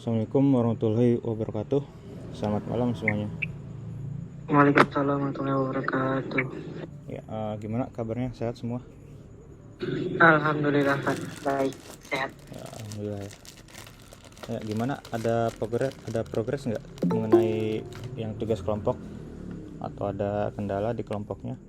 Assalamualaikum warahmatullahi wabarakatuh. Selamat malam semuanya. Waalaikumsalam warahmatullahi wabarakatuh. Ya, gimana kabarnya? Sehat semua? Alhamdulillah baik, sehat. Ya, alhamdulillah ya. Ya, gimana? Ada progres nggak mengenai yang tugas kelompok atau ada kendala di kelompoknya?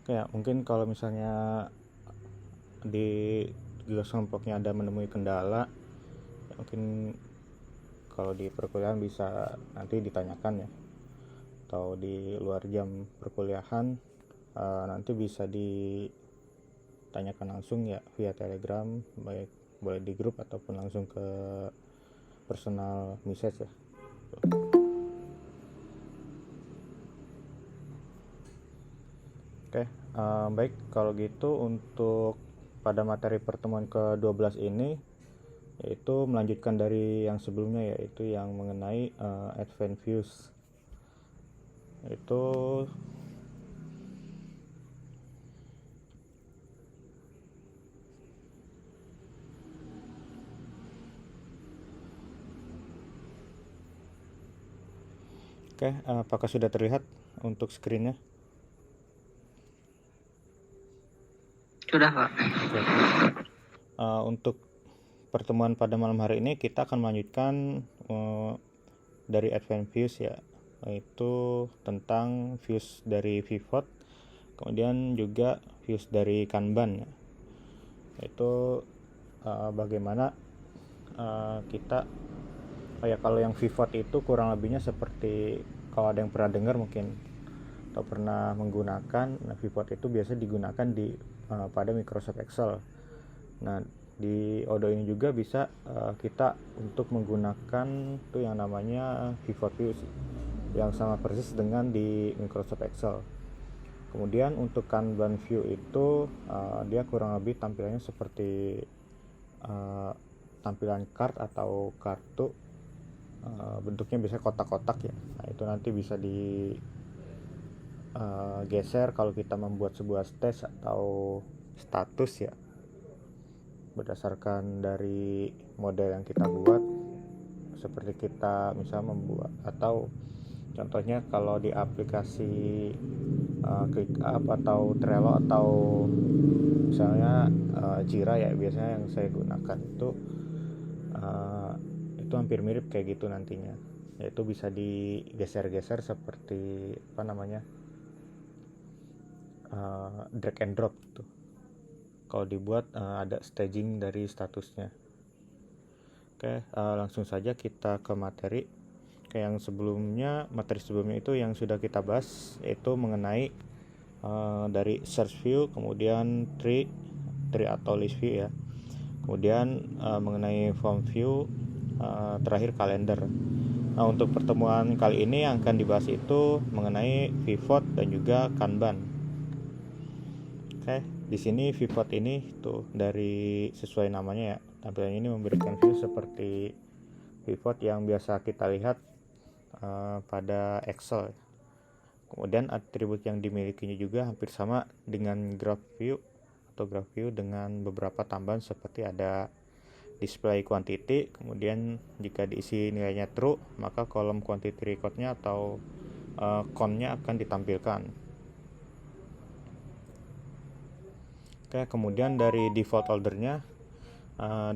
Kayak mungkin kalau misalnya di tugas kelompoknya ada menemui kendala, ya mungkin kalau di perkuliahan bisa nanti ditanyakan ya, atau di luar jam perkuliahan nanti bisa ditanyakan langsung ya via Telegram, baik boleh di grup ataupun langsung ke personal message ya. Oke, baik kalau gitu untuk pada materi pertemuan ke-12 ini yaitu melanjutkan dari yang sebelumnya, yaitu yang mengenai advanced views. Itu oke, apakah sudah terlihat untuk screen-nya? Sudah, Pak. Oke. Untuk pertemuan pada malam hari ini kita akan melanjutkan dari advanced views ya, yaitu tentang views dari pivot, kemudian juga views dari Kanban ya. Itu bagaimana kita kalau yang pivot itu kurang lebihnya seperti, kalau ada yang pernah dengar mungkin atau pernah menggunakan, nah pivot itu biasa digunakan di pada Microsoft Excel. Nah di Odoo ini juga bisa kita untuk menggunakan tuh yang namanya pivot views yang sama persis dengan di Microsoft Excel. Kemudian untuk Kanban view itu dia kurang lebih tampilannya seperti tampilan card atau kartu, bentuknya biasanya kotak-kotak ya. Nah itu nanti bisa di geser kalau kita membuat sebuah stage atau status ya, berdasarkan dari model yang kita buat. Seperti kita misalnya membuat, atau contohnya kalau di aplikasi ClickUp atau Trello atau misalnya Jira ya, biasanya yang saya gunakan itu hampir mirip kayak gitu nantinya, yaitu bisa digeser-geser seperti apa namanya, drag and drop gitu. Kalau dibuat ada staging dari statusnya. Oke, langsung saja kita ke materi. Kayak yang sebelumnya, materi sebelumnya itu yang sudah kita bahas, yaitu mengenai dari search view, kemudian tree atau list view ya, kemudian mengenai form view, terakhir kalender. Nah untuk pertemuan kali ini yang akan dibahas itu mengenai pivot dan juga Kanban. Oke, di sini pivot ini tuh dari sesuai namanya ya, tampilannya ini memberikan view seperti pivot yang biasa kita lihat pada Excel. Kemudian atribut yang dimilikinya juga hampir sama dengan graph view atau graph view, dengan beberapa tambahan seperti ada display quantity, kemudian jika diisi nilainya true maka kolom quantity recordnya atau count-nya akan ditampilkan. Oke, kemudian dari default ordernya,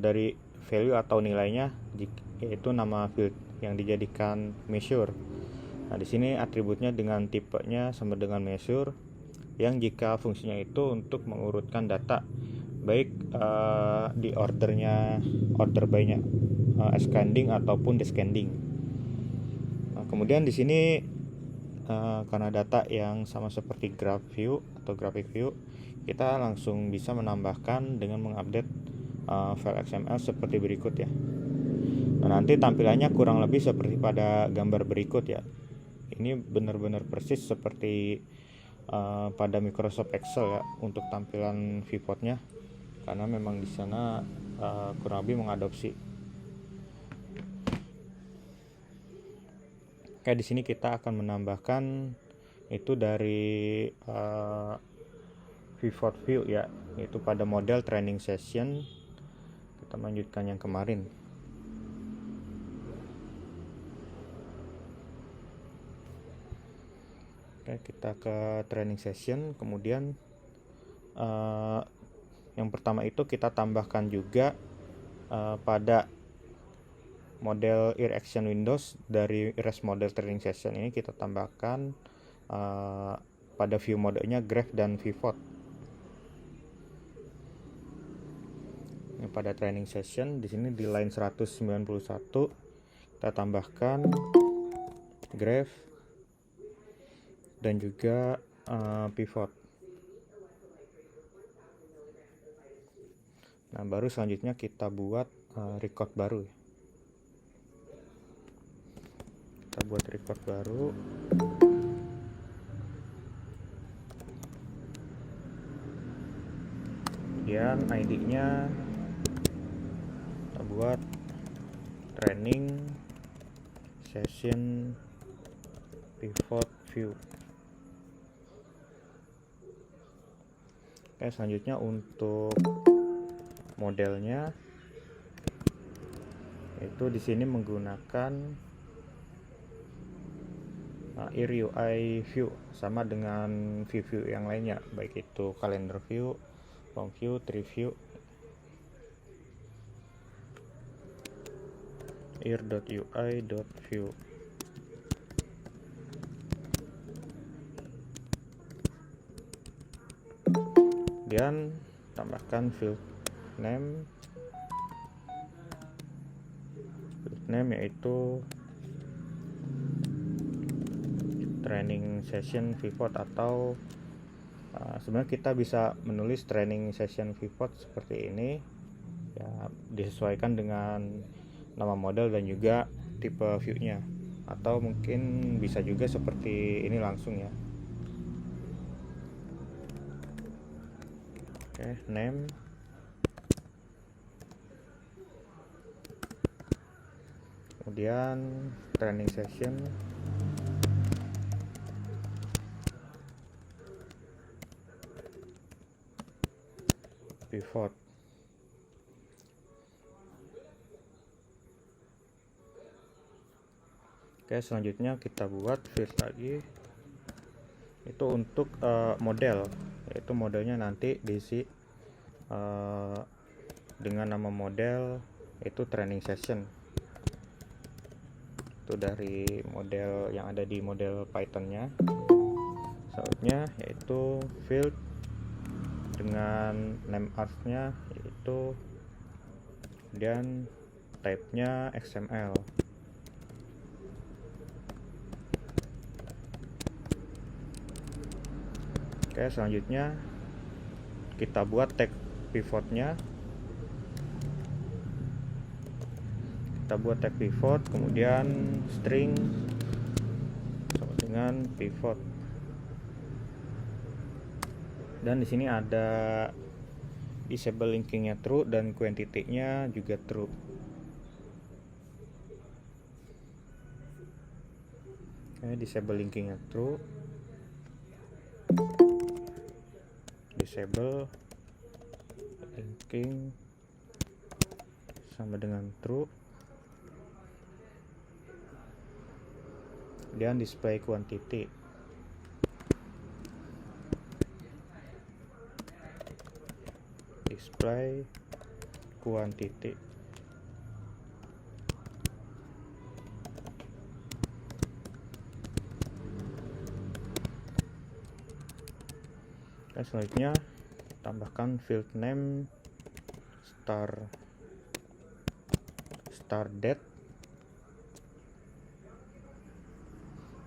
dari value atau nilainya, yaitu nama field yang dijadikan measure. Nah di sini atributnya dengan tipenya sama dengan measure, yang jika fungsinya itu untuk mengurutkan data, baik di order by-nya ascending ataupun descending. Nah, kemudian di sini karena data yang sama seperti graph view atau graphic view, kita langsung bisa menambahkan dengan mengupdate file XML seperti berikut ya. Nah, nanti tampilannya kurang lebih seperti pada gambar berikut ya. Ini benar-benar persis seperti pada Microsoft Excel ya untuk tampilan viewportnya, karena memang di sana kurang lebih mengadopsi. Kayak di sini kita akan menambahkan itu dari pivot view ya, yaitu pada model training session. Kita lanjutkan yang kemarin. Oke, kita ke training session. Kemudian yang pertama itu kita tambahkan juga pada model ear action windows dari erase model training session ini, kita tambahkan pada view modenya graph dan pivot. Ini pada training session di sini di line 191 kita tambahkan graph dan juga pivot. Nah, baru selanjutnya kita buat record baru. Kita buat record baru. Kemudian ID-nya kita buat training session pivot view. Oke, selanjutnya untuk modelnya itu di sini menggunakan ear UI view, sama dengan view yang lainnya, baik itu calendar view, long view, tree view, ear.ui.view. Kemudian tambahkan field name yaitu training session pivot, atau sebenarnya kita bisa menulis training session pivot seperti ini ya, disesuaikan dengan nama model dan juga tipe view-nya, atau mungkin bisa juga seperti ini langsung ya. Oke, name, kemudian training session, pivot. Oke, selanjutnya kita buat field lagi, itu untuk model, yaitu modelnya nanti diisi dengan nama model itu training session. Itu dari model yang ada di model Python-nya. Selanjutnya yaitu field dengan name arts-nya yaitu, dan type-nya XML. Oke, selanjutnya kita buat tag pivotnya. Kita buat tag pivot, kemudian string sama dengan pivot. Dan di sini ada disable linkingnya true dan quantity-nya juga true. Oke, disable linkingnya true, disable linking sama dengan true, dan display quantity. Display quantity. Dan selanjutnya tambahkan field name start date.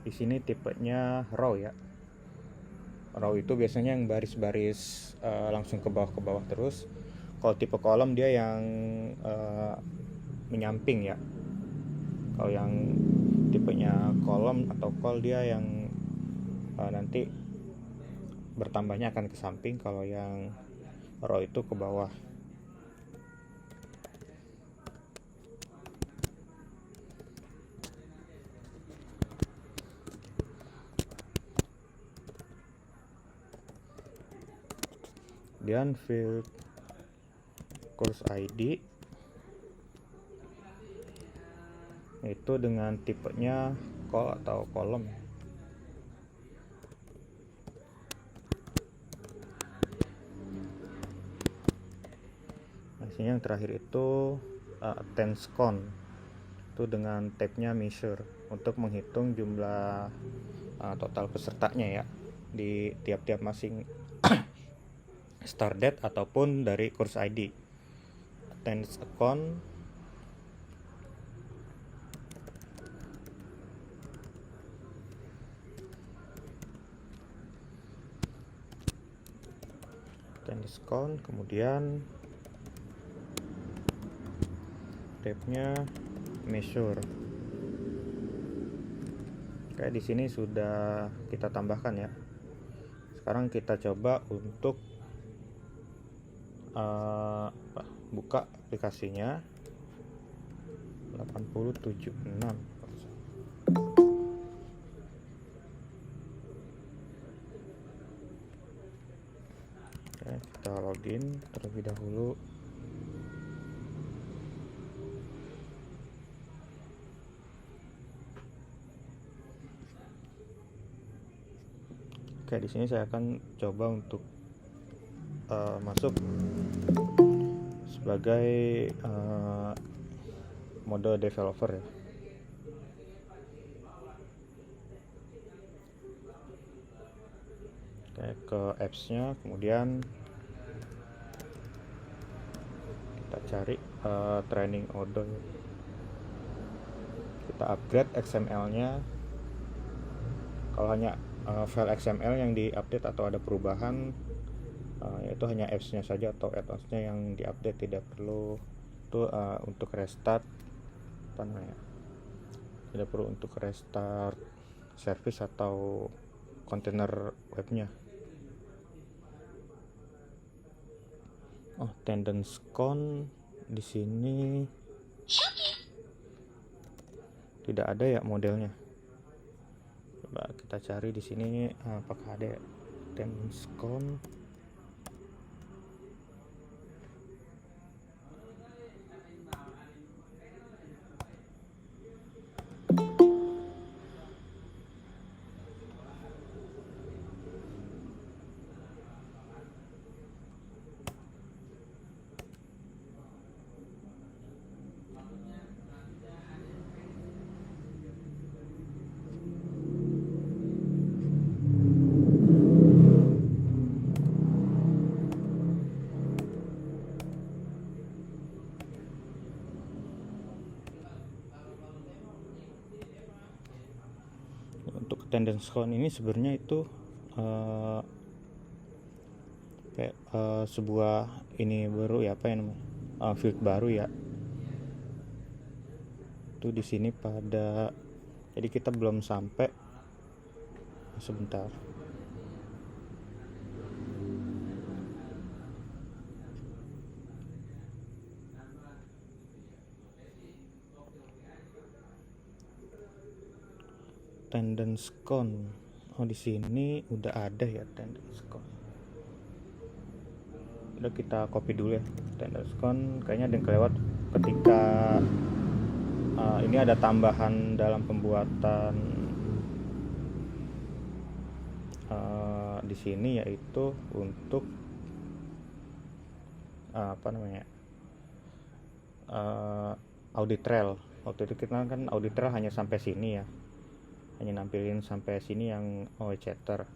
Di sini tipenya row ya. Row itu biasanya yang baris-baris langsung ke bawah terus. Kalau tipe kolom dia yang menyamping ya. Kalau yang tipenya kolom atau col dia yang nanti bertambahnya akan ke samping, kalau yang row itu ke bawah. Kemudian field course ID itu dengan tipenya col atau kolom. Nah, sini yang terakhir itu attendance count, itu dengan tabnya measure untuk menghitung jumlah total pesertanya ya di tiap-tiap masing start date ataupun dari course ID. Attendance account count, kemudian tabnya measure. Kayak di sini sudah kita tambahkan ya. Sekarang kita coba untuk buka aplikasinya 8076. Oke, kita login terlebih dahulu. Oke, di sini saya akan coba untuk masuk sebagai mode developer ya. Oke, ke apps-nya, kemudian kita cari training order. Kita upgrade XML-nya. Kalau hanya file XML yang diupdate atau ada perubahan, yaitu hanya apps-nya saja atau add-ons-nya yang diupdate, tidak perlu itu untuk restart tidak perlu untuk restart service atau kontainer webnya. Attendance count di sini tidak ada ya modelnya. Coba kita cari di sini apakah ada attendance count. Untuk attendance count ini sebenarnya itu sebuah ini baru ya, apa yang namanya field baru ya. Itu di sini pada, jadi kita belum sampai, sebentar. Attendance count. Di sini udah ada ya attendance count. Udah, kita copy dulu ya. Attendance count kayaknya ada yang kelewat ketika ini ada tambahan dalam pembuatan di sini, yaitu untuk audit trail. Waktu itu kita kan audit trail hanya sampai sini ya, hanya nampilin sampai sini yang chatter.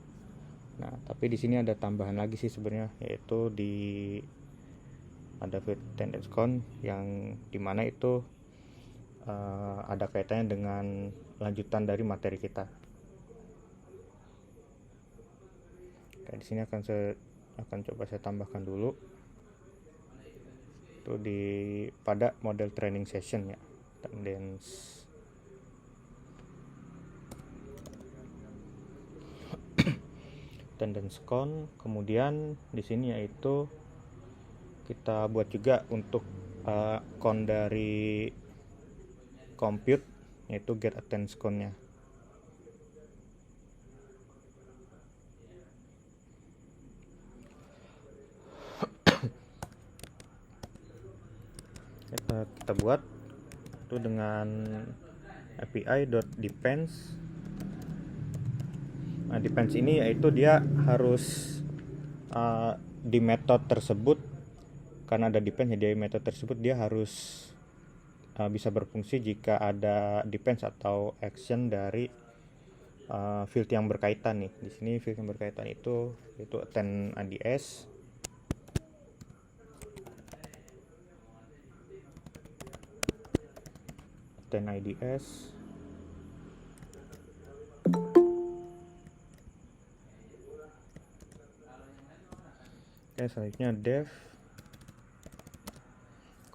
Nah, tapi di sini ada tambahan lagi sih sebenarnya, yaitu ada field attendance count yang dimana itu ada kaitannya dengan lanjutan dari materi kita. Oke, di sini akan coba saya tambahkan dulu itu pada model training session ya, attendance attendance count. Kemudian di sini yaitu kita buat juga untuk count dari compute, yaitu get attendance count-nya. Kita buat itu dengan api.depends. Nah, depends ini yaitu dia harus di metode tersebut, karena ada depends di metode tersebut dia harus bisa berfungsi jika ada depends atau action dari field yang berkaitan nih. Di sini field yang berkaitan itu attend ADS. Attend IDS. Oke, selanjutnya def,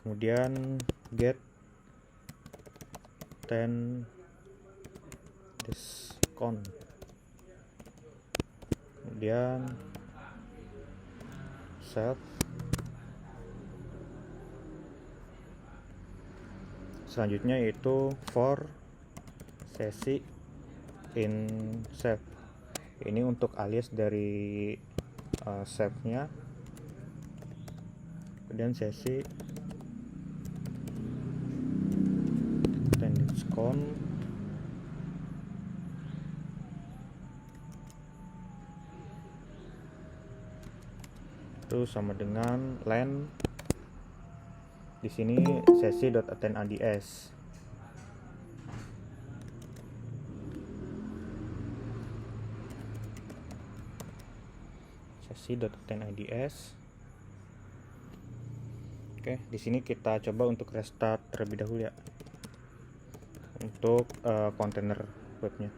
kemudian get attendance_count, kemudian save. Selanjutnya yaitu for sesi in save. Ini untuk alias dari save-nya. Kemudian sesi attendance count, itu sama dengan len di sini sesi.attend_ads. Sesi.attend_ads. Oke, di sini kita coba untuk restart terlebih dahulu ya, untuk kontainer webnya.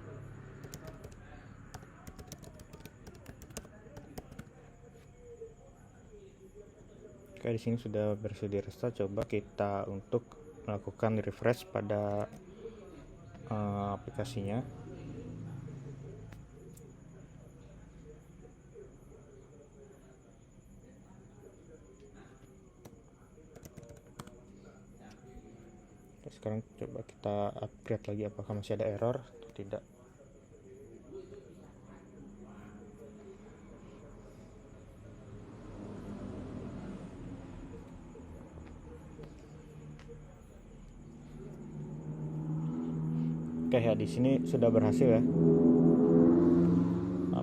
Oke, di sini sudah berhasil di restart. Coba kita untuk melakukan refresh pada aplikasinya. Sekarang coba kita upgrade lagi apakah masih ada error atau tidak. Oke ya, di sini sudah berhasil ya.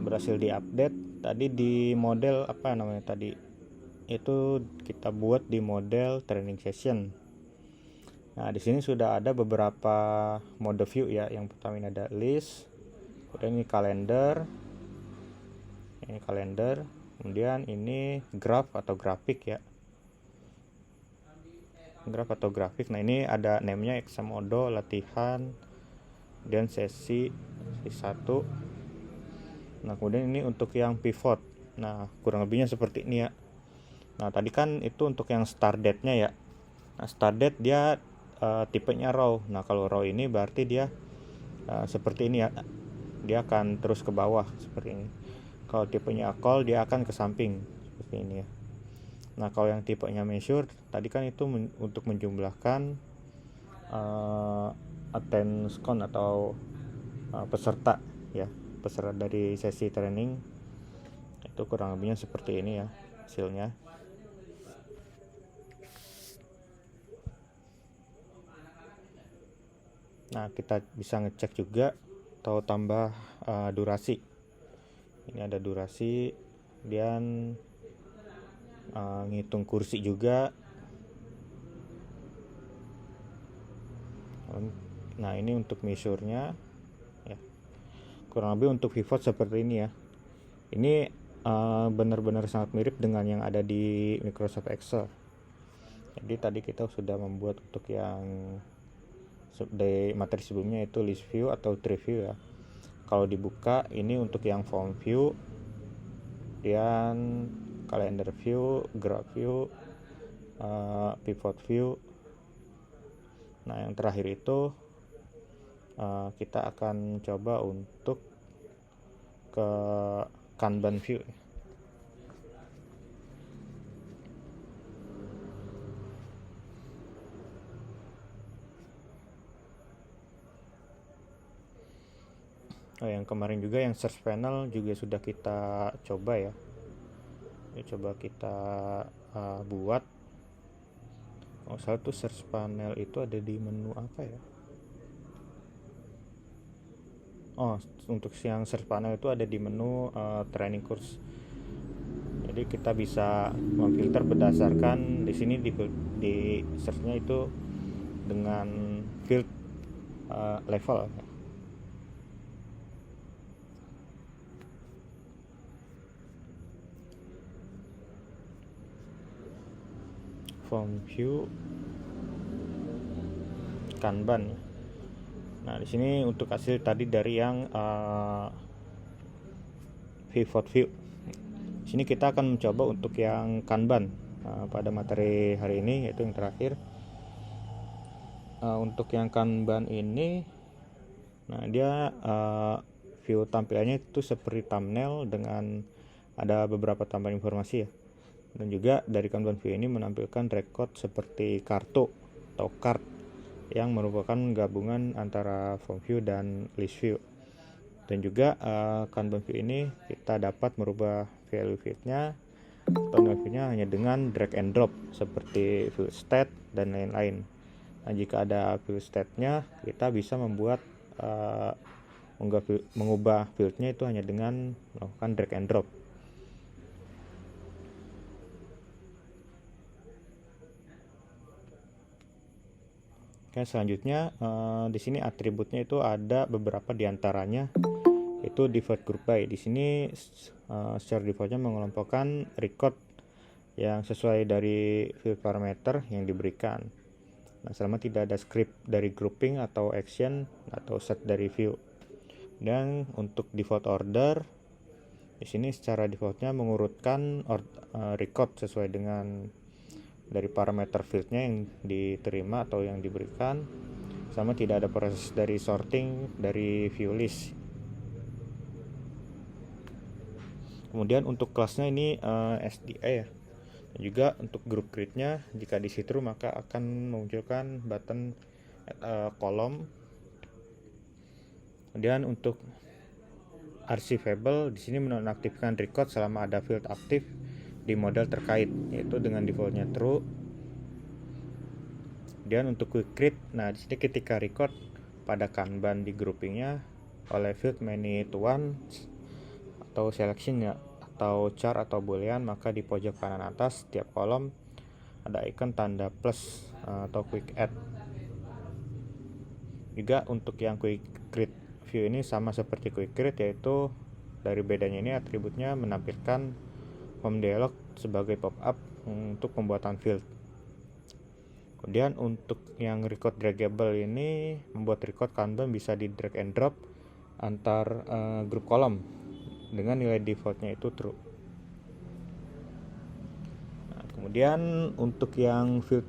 Berhasil diupdate. Tadi di model apa namanya tadi? Itu kita buat di model training session. Nah, di sini sudah ada beberapa mode view ya. Yang pertama ini ada list, kemudian ini kalender. Ini kalender, kemudian ini graph atau grafik ya. Graph atau grafik. Nah, ini ada name-nya exam odo latihan dan sesi 1. Nah, kemudian ini untuk yang pivot. Nah, kurang lebihnya seperti ini ya. Nah, tadi kan itu untuk yang start date-nya ya. Nah, start date dia tipenya row. Nah, kalau row ini berarti dia seperti ini ya. Dia akan terus ke bawah seperti ini. Kalau tipenya call dia akan ke samping seperti ini ya. Nah, kalau yang tipenya measure tadi kan itu untuk menjumlahkan attendance count atau peserta ya, peserta dari sesi training. Itu kurang lebihnya seperti ini ya hasilnya. Nah, kita bisa ngecek juga atau tambah durasi. Ini ada durasi, kemudian ngitung kursi juga. Nah, ini untuk measure-nya ya. Kurang lebih untuk pivot seperti ini ya. Ini benar-benar sangat mirip dengan yang ada di Microsoft Excel. Jadi tadi kita sudah membuat untuk yang di materi sebelumnya itu list view atau tree view ya. Kalau dibuka ini untuk yang form view, dan calendar view, graph view, pivot view. Nah, yang terakhir itu kita akan coba untuk ke Kanban view. Yang kemarin juga yang search panel juga sudah kita coba ya. Coba kita buat. Kalau salah tuh search panel itu ada di menu apa ya? Untuk yang search panel itu ada di menu training course. Jadi kita bisa memfilter berdasarkan di sini di search-nya itu dengan field level. Form view Kanban. Nah, di sini untuk hasil tadi dari yang pivot view. Di sini kita akan mencoba untuk yang Kanban pada materi hari ini, yaitu yang terakhir. Untuk yang Kanban ini, nah dia view tampilannya itu seperti thumbnail dengan ada beberapa tambahan informasi ya. Dan juga dari Kanban view ini menampilkan record seperti kartu atau card yang merupakan gabungan antara form view dan list view. Dan juga Kanban view ini kita dapat merubah value field-nya atau nilai-nya hanya dengan drag and drop seperti field state dan lain-lain. Nah, jika ada field state-nya, kita bisa membuat mengubah field-nya itu hanya dengan melakukan drag and drop. Oke, selanjutnya di sini atributnya itu ada beberapa diantaranya, itu default group by. Di sini secara defaultnya mengelompokkan record yang sesuai dari field parameter yang diberikan. Nah, selama tidak ada script dari grouping atau action atau set dari view. Dan untuk default order, di sini secara defaultnya mengurutkan record sesuai dengan dari parameter fieldnya yang diterima atau yang diberikan, sama tidak ada proses dari sorting dari view list. Kemudian untuk kelasnya ini SDA ya. Dan juga untuk group create-nya, jika di situ maka akan memunculkan button kolom. Kemudian untuk archivable, di sini menonaktifkan record selama ada field aktif di model terkait, yaitu dengan defaultnya true. Dan untuk quick create, nah di sini ketika record pada Kanban di groupingnya oleh field many to one atau selection ya, atau char atau boolean, maka di pojok kanan atas setiap kolom ada icon tanda plus atau quick add. Juga untuk yang quick create view ini sama seperti quick create, yaitu dari bedanya ini atributnya menampilkan home dialog sebagai pop-up untuk pembuatan field. Kemudian untuk yang record draggable ini membuat record Kanban bisa di drag and drop antar grup kolom dengan nilai defaultnya itu true. Nah, kemudian untuk yang field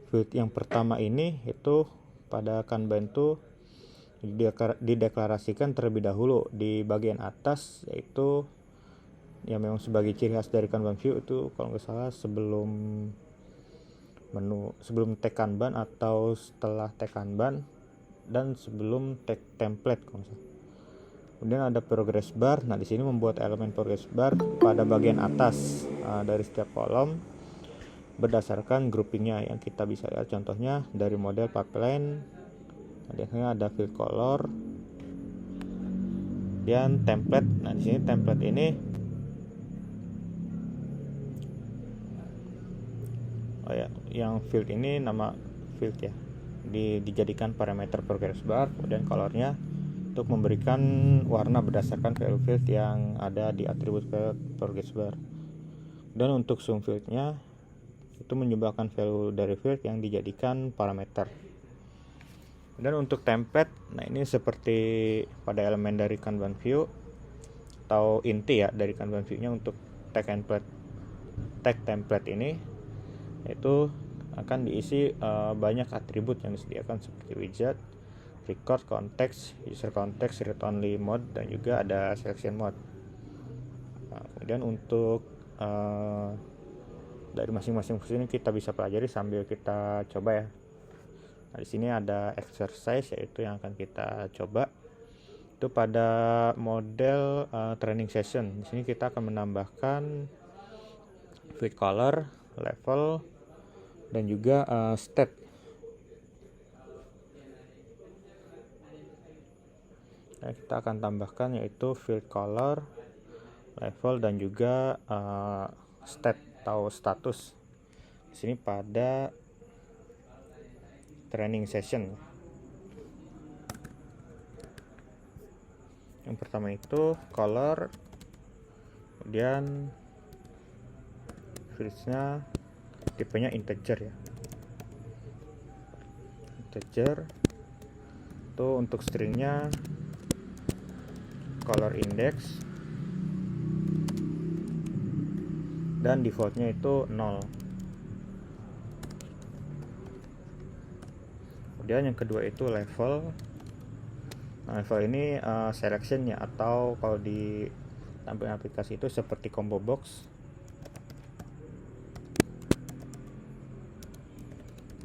field yang pertama ini itu pada Kanban itu dideklarasikan terlebih dahulu di bagian atas, yaitu yang memang sebagai ciri khas dari Kanban view itu kalau nggak salah sebelum tag Kanban atau setelah tag Kanban dan sebelum tag template kalau misalnya. Kemudian ada progress bar. Nah, di sini membuat elemen progress bar pada bagian atas dari setiap kolom berdasarkan groupingnya yang kita bisa lihat contohnya dari model pipeline. Nah, ada field color dan template. Nah, di sini template ini yang field ini nama field ya, dijadikan parameter progress bar. Kemudian colornya untuk memberikan warna berdasarkan value field yang ada di atribut progress bar. Dan untuk zoom fieldnya itu menyumbangkan value dari field yang dijadikan parameter. Dan untuk template, nah ini seperti pada elemen dari Kanban view atau inti ya dari Kanban view-nya untuk tag template ini, yaitu akan diisi banyak atribut yang disediakan seperti widget, record, context, user context, read only mode, dan juga ada selection mode. Nah, kemudian untuk dari masing-masing fungsi ini kita bisa pelajari sambil kita coba ya. Nah, di sini ada exercise yaitu yang akan kita coba. Itu pada model training session. Di sini kita akan menambahkan field color, level, dan juga state. Nah, kita akan tambahkan yaitu field color, level, dan juga state atau status. Di sini pada training session. Yang pertama itu color, kemudian fields-nya tipenya integer ya. Integer. Itu untuk stringnya color index, dan defaultnya itu 0. Kemudian yang kedua itu level. Nah, level ini selection ya, atau kalau di tampilan aplikasi itu seperti combo box.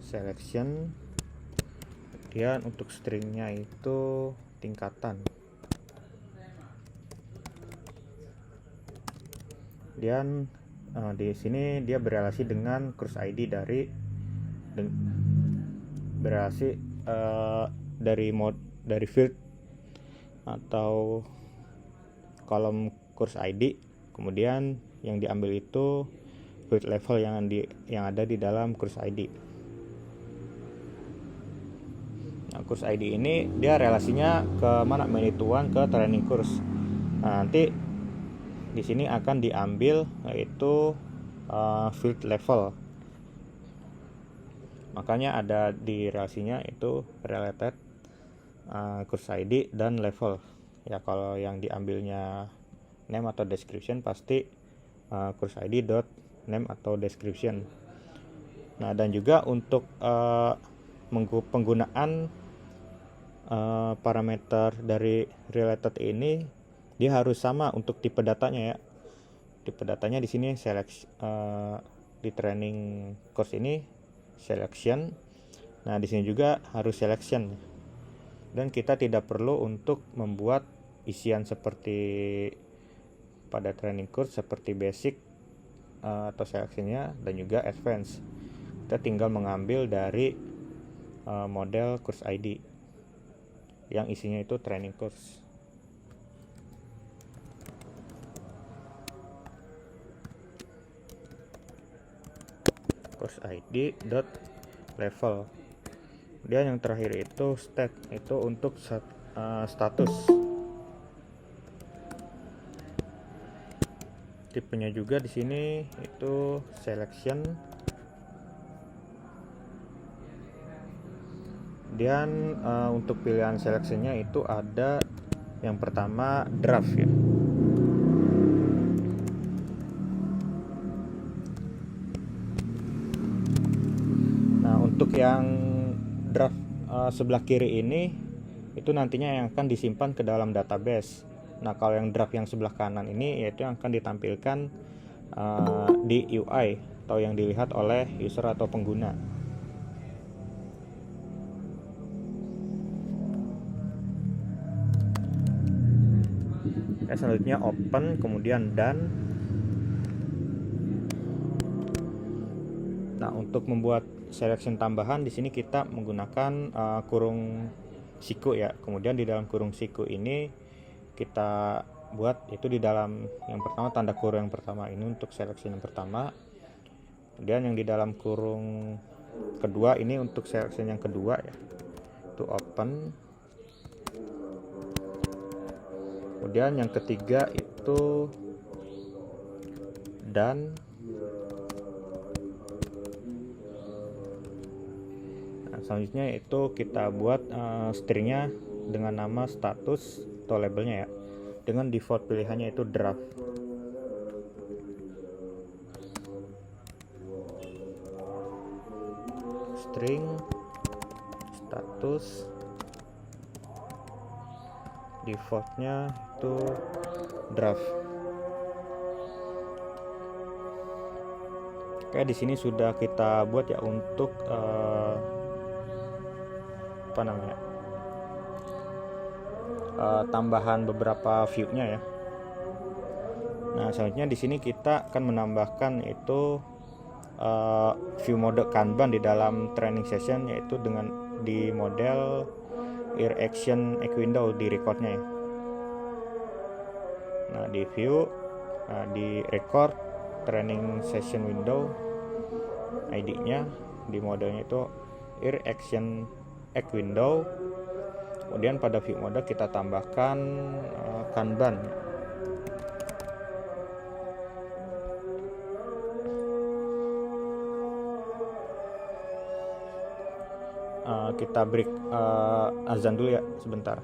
Selection. Kemudian untuk stringnya itu tingkatan. Kemudian di sini dia berelasi dengan course ID dari field atau kolom course ID. Kemudian yang diambil itu field level yang ada di dalam course ID. Nah, course ID ini dia relasinya ke mana? Many to one ke training course. Nah, nanti di sini akan diambil yaitu field level. Makanya ada di relasinya itu related course ID dan level. Ya, kalau yang diambilnya name atau description pasti course ID dot name atau description. Nah, dan juga untuk penggunaan parameter dari related ini dia harus sama untuk tipe datanya ya. Tipe datanya di sini di training course ini selection. Nah, di sini juga harus selection. Dan kita tidak perlu untuk membuat isian seperti pada training course seperti basic atau selectionnya dan juga advance. Kita tinggal mengambil dari model course ID yang isinya itu training course. Course ID dot level. Kemudian yang terakhir itu state, itu untuk status. Tipenya juga di sini itu selection. Kemudian untuk pilihan selectionnya itu ada yang pertama draft ya. Nah, untuk yang draft sebelah kiri ini itu nantinya yang akan disimpan ke dalam database. Nah, kalau yang draft yang sebelah kanan ini yaitu yang akan ditampilkan di UI atau yang dilihat oleh user atau pengguna. Selanjutnya open, kemudian done. Nah, untuk membuat selection tambahan di sini kita menggunakan kurung siku ya. Kemudian di dalam kurung siku ini kita buat itu di dalam yang pertama tanda kurung yang pertama ini untuk selection yang pertama. Kemudian yang di dalam kurung kedua ini untuk selection yang kedua ya. Itu open. Kemudian yang ketiga itu done. Nah, selanjutnya itu kita buat stringnya dengan nama status atau labelnya ya, dengan default pilihannya itu draft. String status defaultnya itu draft. Oke, di sini sudah kita buat ya untuk tambahan beberapa view-nya ya. Nah, selanjutnya di sini kita akan menambahkan itu view mode Kanban di dalam training session, yaitu dengan di model ear action eqwindow di recordnya ya. Nah, di view, di record training session window, ID-nya di modelnya itu ear action eqwindow. Kemudian pada view mode kita tambahkan Kanban. Kita break azan dulu ya sebentar.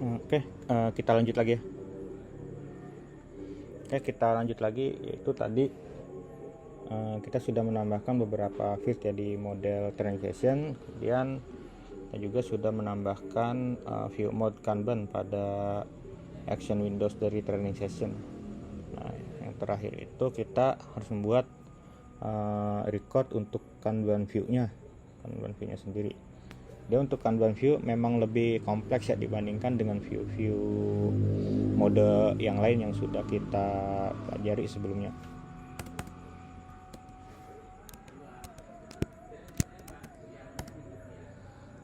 Oke, kita lanjut lagi ya. Oke, kita lanjut lagi, yaitu tadi kita sudah menambahkan beberapa field ya di model training session. Kemudian kita juga sudah menambahkan view mode Kanban pada action windows dari training session. Nah, yang terakhir itu kita harus membuat record untuk Kanban view-nya sendiri. Dia untuk Kanban view memang lebih kompleks ya dibandingkan dengan view-view mode yang lain yang sudah kita pelajari sebelumnya.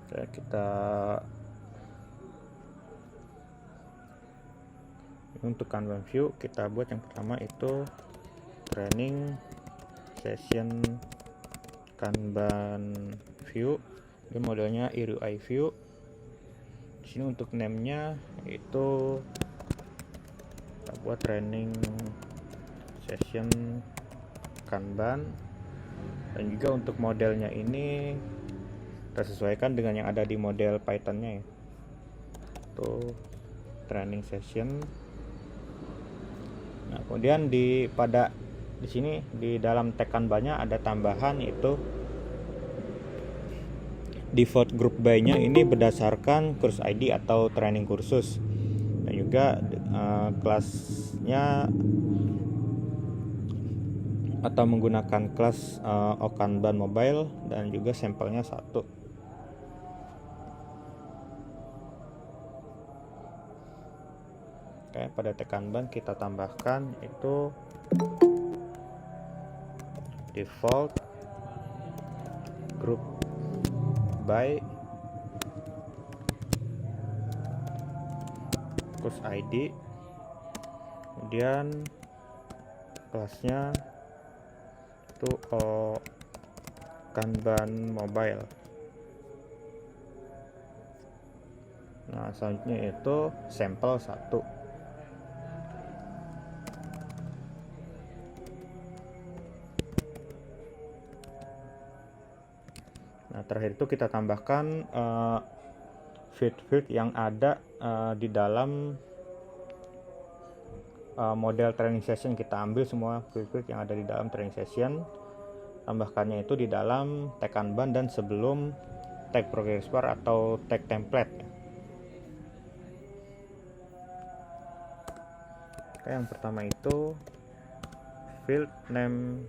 Oke, kita untuk Kanban view kita buat yang pertama itu training session Kanban view. Ini modelnya ERUI view. Di sini untuk name-nya itu kita buat training session Kanban, dan juga untuk modelnya ini kita sesuaikan dengan yang ada di model Python-nya ya. Itu training session. Nah, kemudian di sini di dalam tag Kanban-nya ada tambahan, yaitu default group by-nya ini berdasarkan course ID atau training kursus, dan juga kelasnya atau menggunakan kelas Kanban Mobile, dan juga sampelnya 1. Oke, pada tag Kanban kita tambahkan itu default group by course ID, kemudian kelasnya itu Kanban Mobile. Nah, selanjutnya itu sampel 1. Nah, terakhir itu kita tambahkan field yang ada di dalam model training session. Kita ambil semua field yang ada di dalam training session, tambahkannya itu di dalam tag Kanban dan sebelum tag progress bar atau tag template. Oke, yang pertama itu field name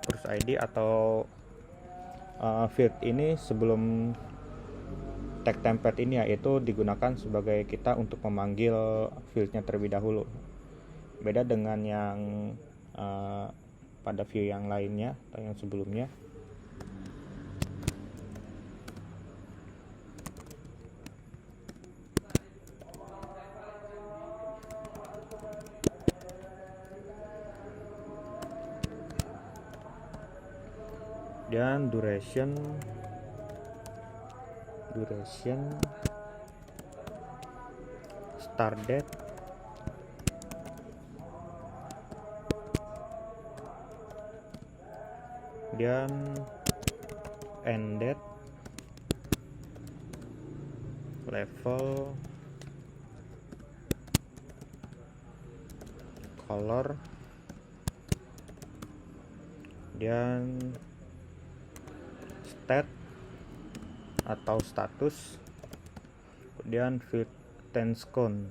course ID atau field ini sebelum tag template ini, yaitu digunakan sebagai kita untuk memanggil fieldnya terlebih dahulu. Beda dengan yang pada view yang lainnya atau yang sebelumnya. Dan duration start date, dan end date, level, color, dan state atau status, kemudian field tense count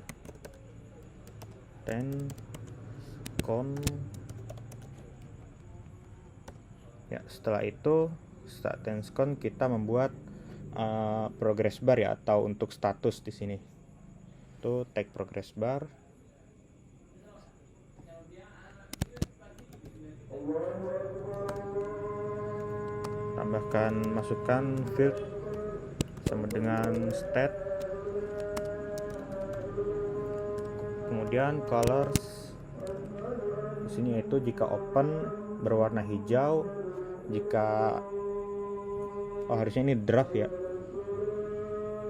ya. Setelah itu setelah tense count kita membuat progress bar ya, atau untuk status di sini itu tag progress bar. Masukkan field sama dengan state, kemudian colors di sini yaitu jika open berwarna hijau, jika harusnya ini draft ya.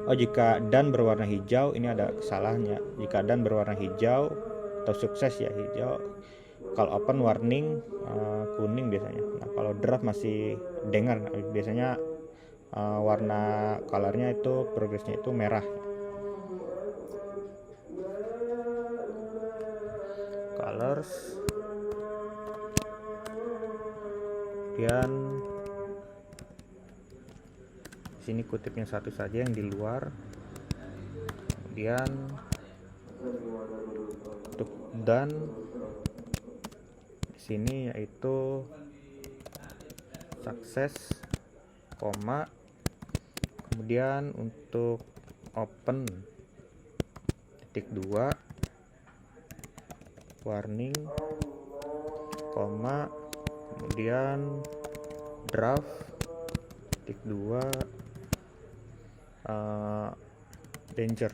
Jika done berwarna hijau, ini ada kesalahannya. Jika done berwarna hijau atau sukses ya hijau, kalau open warning kuning biasanya. Nah, kalau draft masih dengar, biasanya warna colornya itu progresnya itu merah. Colors, kemudian sini kutipnya satu saja yang di luar, kemudian untuk done di sini yaitu sukses, koma, kemudian untuk open titik 2 warning, koma, kemudian draft titik 2 danger.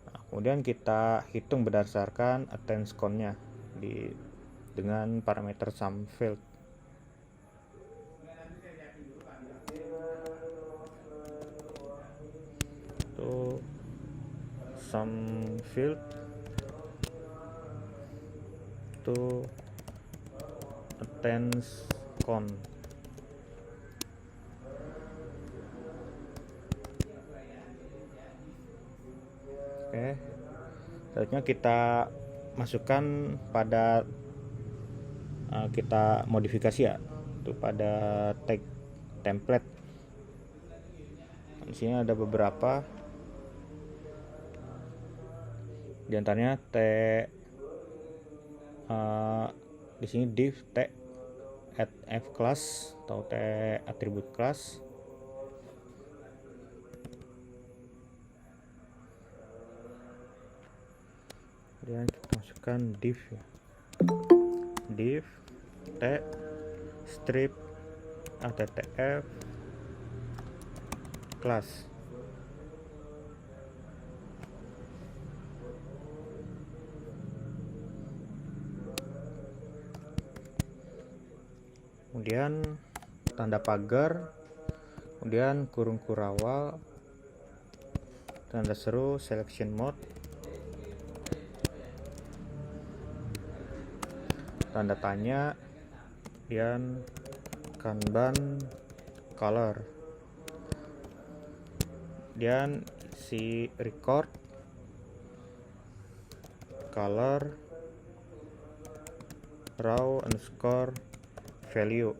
Nah, kemudian kita hitung berdasarkan attendance count-nya dengan parameter sum field. Itu sum field yaitu attendance count. Oke, selanjutnya kita masukkan pada kita modifikasi ya, itu pada tag template. Di sini ada beberapa, di antaranya di sini div t add f class atau t attribute class. Kemudian kita masukkan div ya. Div t strip attf class. Kemudian tanda pagar, kemudian kurung kurawal, tanda seru selection mode, tanda tanya, kemudian kanban color, kemudian si record color raw underscore value.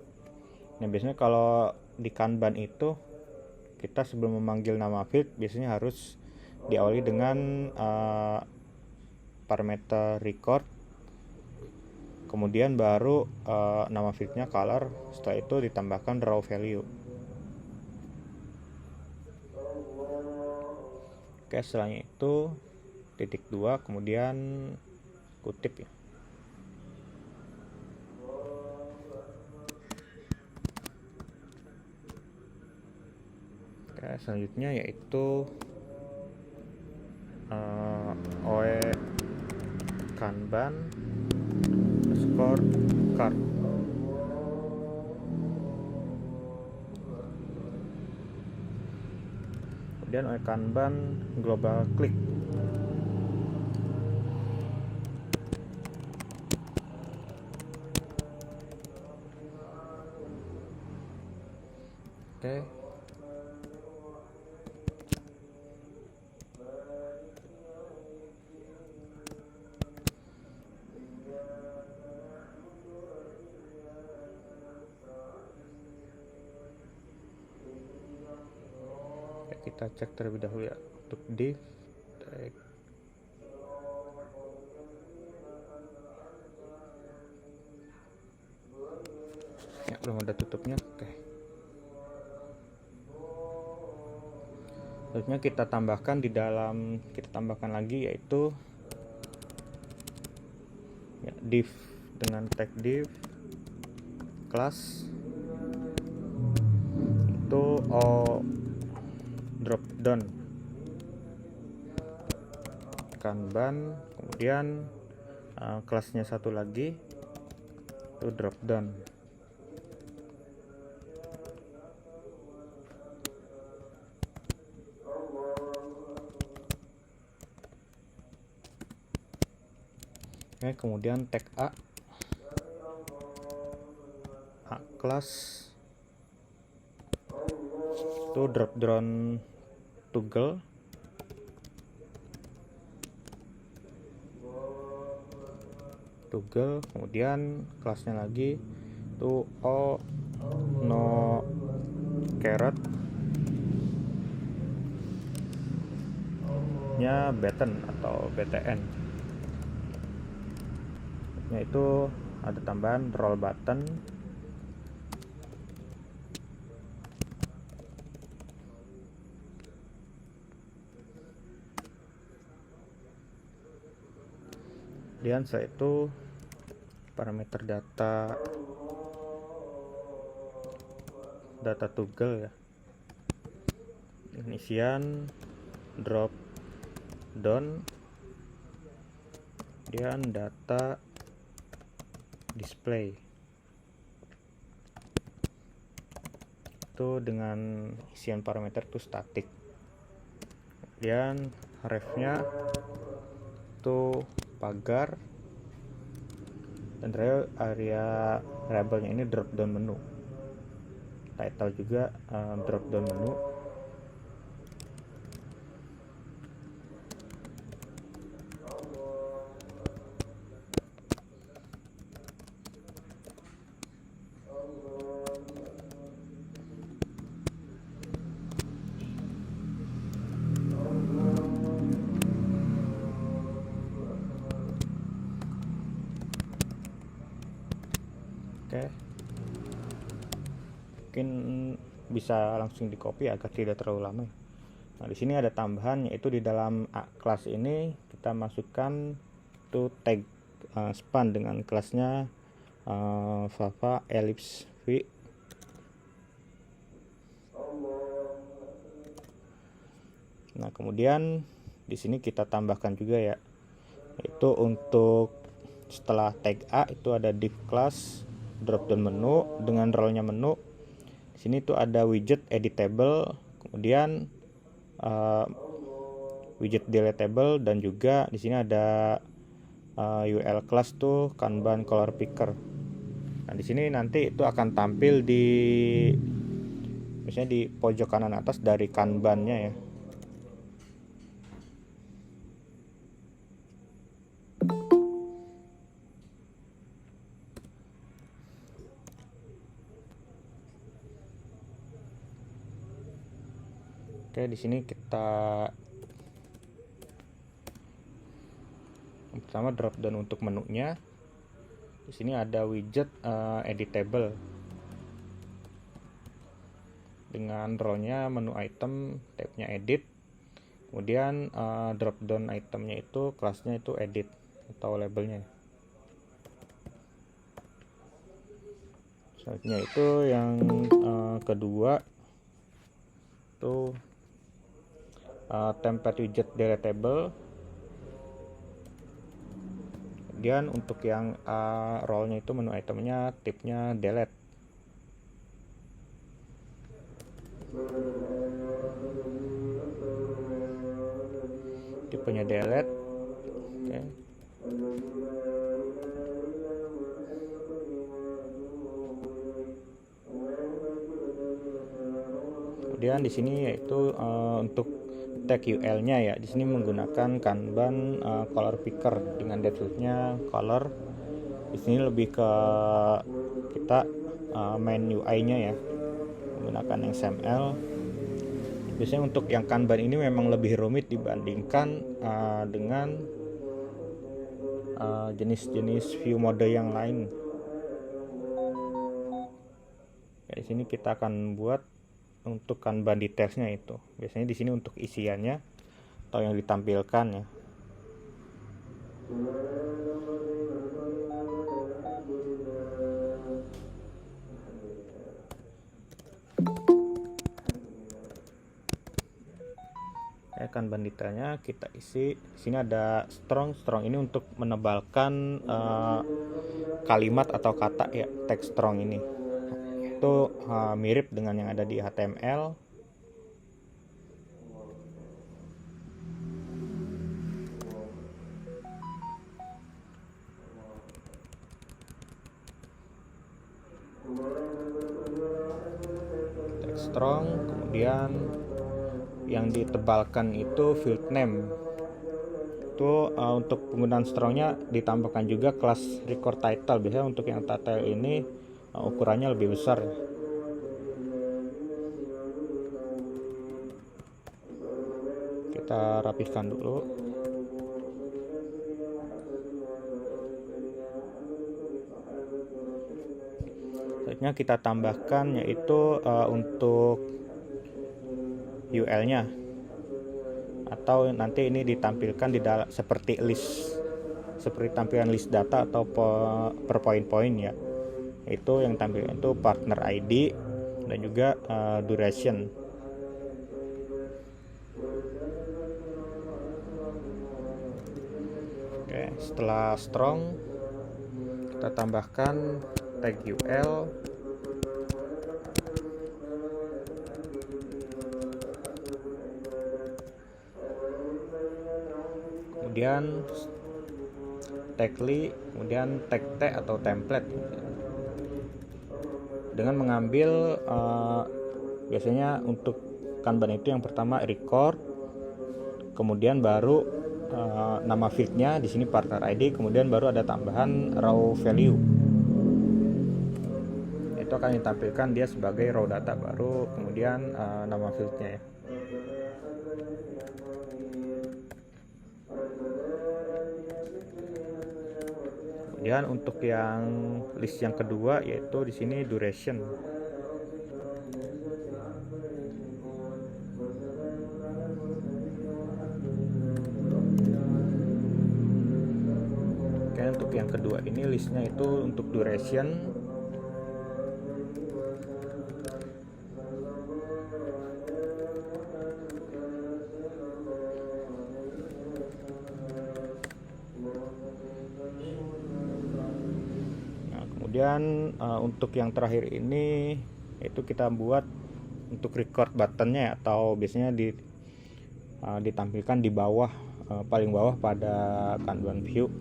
Nah, biasanya kalau di kanban itu kita sebelum memanggil nama field biasanya harus diawali dengan parameter record, kemudian baru nama fieldnya color, setelah itu ditambahkan raw value. Oke, setelahnya itu titik 2 kemudian kutip ya. Oke, selanjutnya yaitu oe kanban underscore card. Kemudian oe kanban global click. Oke. Kita cek terlebih dahulu ya untuk div tag. Ya, belum ada tutupnya. Oke. Selanjutnya kita tambahkan lagi yaitu ya, div dengan tag div class itu drop down kanban, kemudian kelasnya satu lagi itu drop down. Oke, kemudian tag a class itu drop down toggle, kemudian kelasnya lagi itu no caret nya button atau btn, yaitu ada tambahan roll button. Kemudian setelah itu parameter data toggle ya, isian drop down, kemudian data display itu dengan isian parameter itu static, kemudian ref nya itu pagar, dan area variabelnya ini drop down menu. Title juga drop down menu. Oke. Mungkin bisa langsung di copy agar tidak terlalu lama. Nah, di sini ada tambahan, yaitu di dalam kelas ini kita masukkan to tag span dengan kelasnya Java ellipse v. Nah, kemudian di sini kita tambahkan juga ya, yaitu untuk setelah tag A itu ada div class drop down menu dengan role-nya menu. Di sini tuh ada widget editable, kemudian widget deletable, dan juga di sini ada UL class tuh Kanban color picker. Nah, di sini nanti itu akan tampil di misalnya di pojok kanan atas dari Kanban-nya ya. Oke, di sini kita yang pertama drop down untuk menunya. Di sini ada widget editable dengan role-nya menu item, tab-nya edit. Kemudian drop down itemnya itu kelasnya itu edit atau labelnya. Selanjutnya itu yang kedua itu template widget deletable. Kemudian untuk yang role-nya itu menu itemnya tipnya delete. Tipenya delete. Oke. Kemudian di sini yaitu untuk tag UL-nya ya, di sini menggunakan Kanban color picker dengan default-nya color. Di sini lebih ke kita main UI-nya ya, menggunakan XML. Biasanya untuk yang Kanban ini memang lebih rumit dibandingkan dengan jenis-jenis view mode yang lain. Ya, di sini kita akan buat untuk Kanban detailsnya itu. Biasanya di sini untuk isiannya atau yang ditampilkan ya. Kanban detailnya kita isi. Di sini ada strong ini untuk menebalkan kalimat atau kata ya, teks strong ini. Itu mirip dengan yang ada di HTML. Teks strong, kemudian yang ditebalkan itu field name. Itu untuk penggunaan strongnya ditambahkan juga kelas record title. Biasanya untuk yang title ini ukurannya lebih besar. Kita rapihkan dulu. Selanjutnya kita tambahkan yaitu untuk UL-nya, atau nanti ini ditampilkan di dalam seperti list, seperti tampilan list data atau per poin-poin ya. Itu yang tampil itu partner ID dan juga duration. Oke, setelah strong kita tambahkan tag UL. Kemudian tagly, kemudian tag T atau template dengan mengambil biasanya untuk Kanban itu yang pertama record, kemudian baru nama fieldnya di sini partner ID, kemudian baru ada tambahan raw value. Itu akan ditampilkan dia sebagai raw data, baru kemudian nama fieldnya ya. Kemudian untuk yang list yang kedua yaitu di sini duration. Oke, untuk yang kedua ini listnya itu untuk duration. Kemudian untuk yang terakhir ini itu kita buat untuk record buttonnya, atau biasanya ditampilkan di bawah, paling bawah pada Kanban view.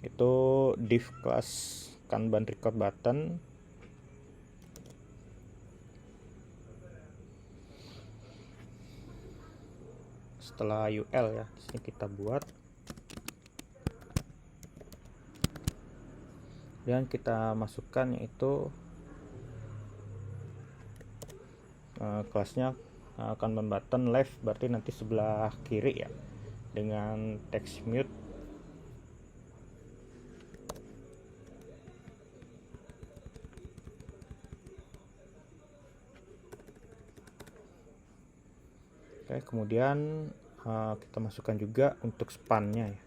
Itu div class Kanban record button. Setelah UL ya, di sini kita buat. Dan kita masukkan yaitu kelasnya Kanban button left, berarti nanti sebelah kiri ya, dengan text mute. Oke, kemudian kita masukkan juga untuk span-nya ya.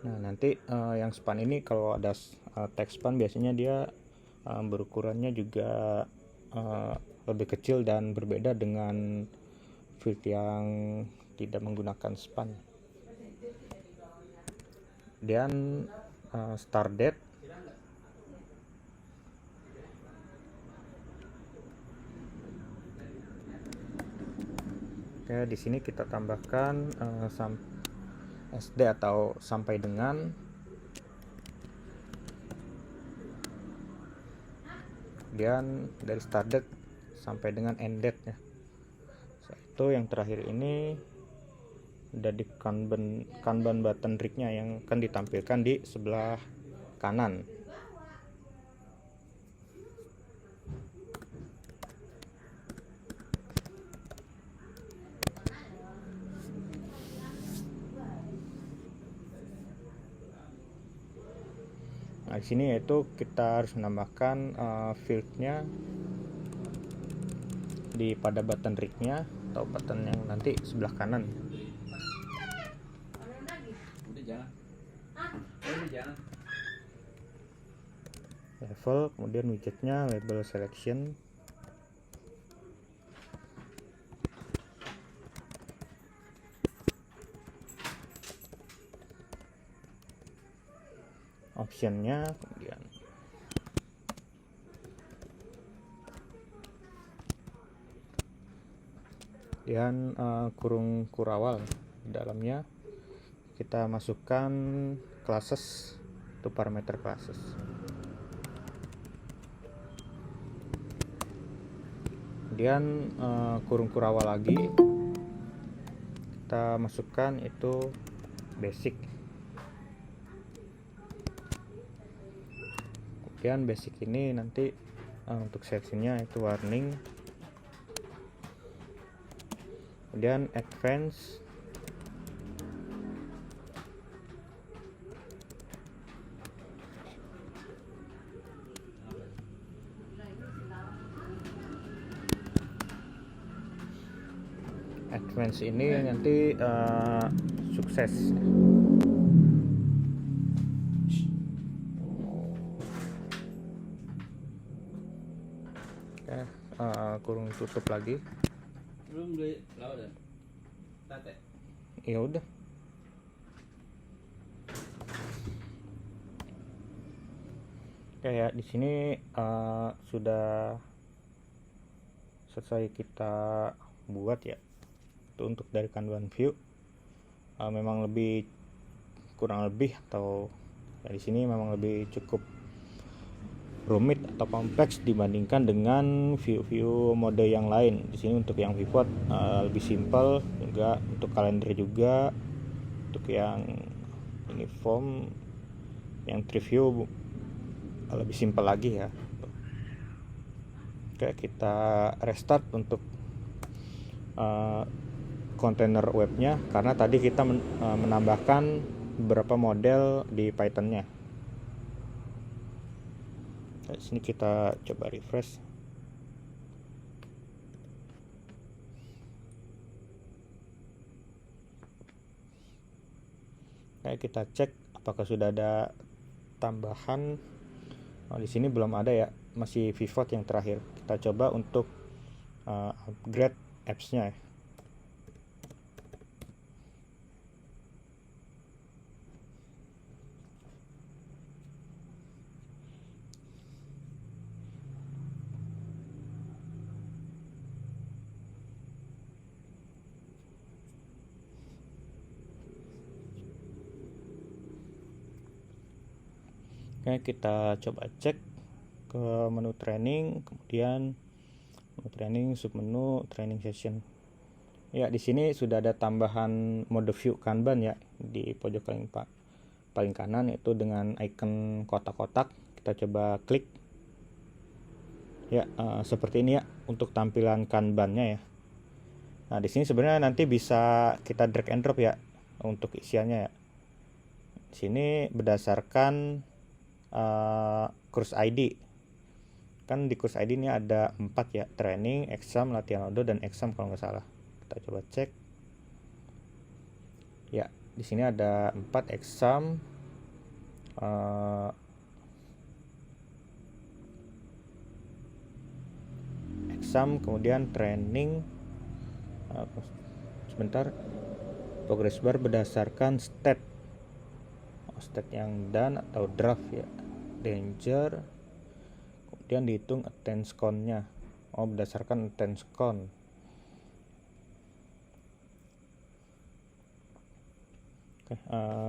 Nah, nanti yang span ini kalau ada text span biasanya dia berukurannya juga lebih kecil dan berbeda dengan field yang tidak menggunakan span. Dan start date. Oke, di sini kita tambahkan SD atau sampai dengan, kemudian dari start date sampai dengan end date ya. Itu yang terakhir ini udah di Kanban button rig-nya yang akan ditampilkan di sebelah kanan. Nah, di sini yaitu kita harus menambahkan fieldnya pada button rig-nya atau button yang nanti sebelah kanan. Level, kemudian widgetnya label selection. Optionnya, kemudian kurung kurawal di dalamnya kita masukkan classes, itu parameter classes. Kemudian kurung kurawal lagi kita masukkan itu basic. Kemudian basic ini nanti untuk sectionnya itu warning. Kemudian advance, ini nanti sukses. Oke, kurung tutup lagi. Belum beli lauk dan tate. Ya udah. Kayak di sini sudah selesai kita buat ya. Itu untuk dari Kanban view memang lebih kurang lebih atau ya di sini memang lebih cukup rumit atau kompleks dibandingkan dengan view-view mode yang lain. Di sini untuk yang pivot lebih simple, juga untuk kalender juga, untuk yang uniform, yang tree view lebih simple lagi ya. Oke, kita restart untuk kontainer webnya karena tadi kita menambahkan beberapa model di Python-nya. Di sini kita coba refresh. Kayak kita cek apakah sudah ada tambahan. Di sini belum ada ya, masih pivot yang terakhir. Kita coba untuk upgrade apps-nya. Oke, kita coba cek ke menu training, kemudian menu training, submenu training session. Ya, di sini sudah ada tambahan mode view Kanban ya di pojok paling kanan, yaitu dengan icon kotak-kotak. Kita coba klik. Ya, seperti ini ya untuk tampilan Kanban-nya ya. Nah, di sini sebenarnya nanti bisa kita drag and drop ya untuk isiannya ya. Di sini berdasarkan course ID. Kan di course ID ini ada 4 ya, training, exam, latihan audio, dan exam kalau nggak salah. Kita coba cek. Ya, di sini ada 4 exam, kemudian training, sebentar, progress bar berdasarkan state yang done atau draft ya, danger, kemudian dihitung attendance count-nya. Berdasarkan attendance count. Oke,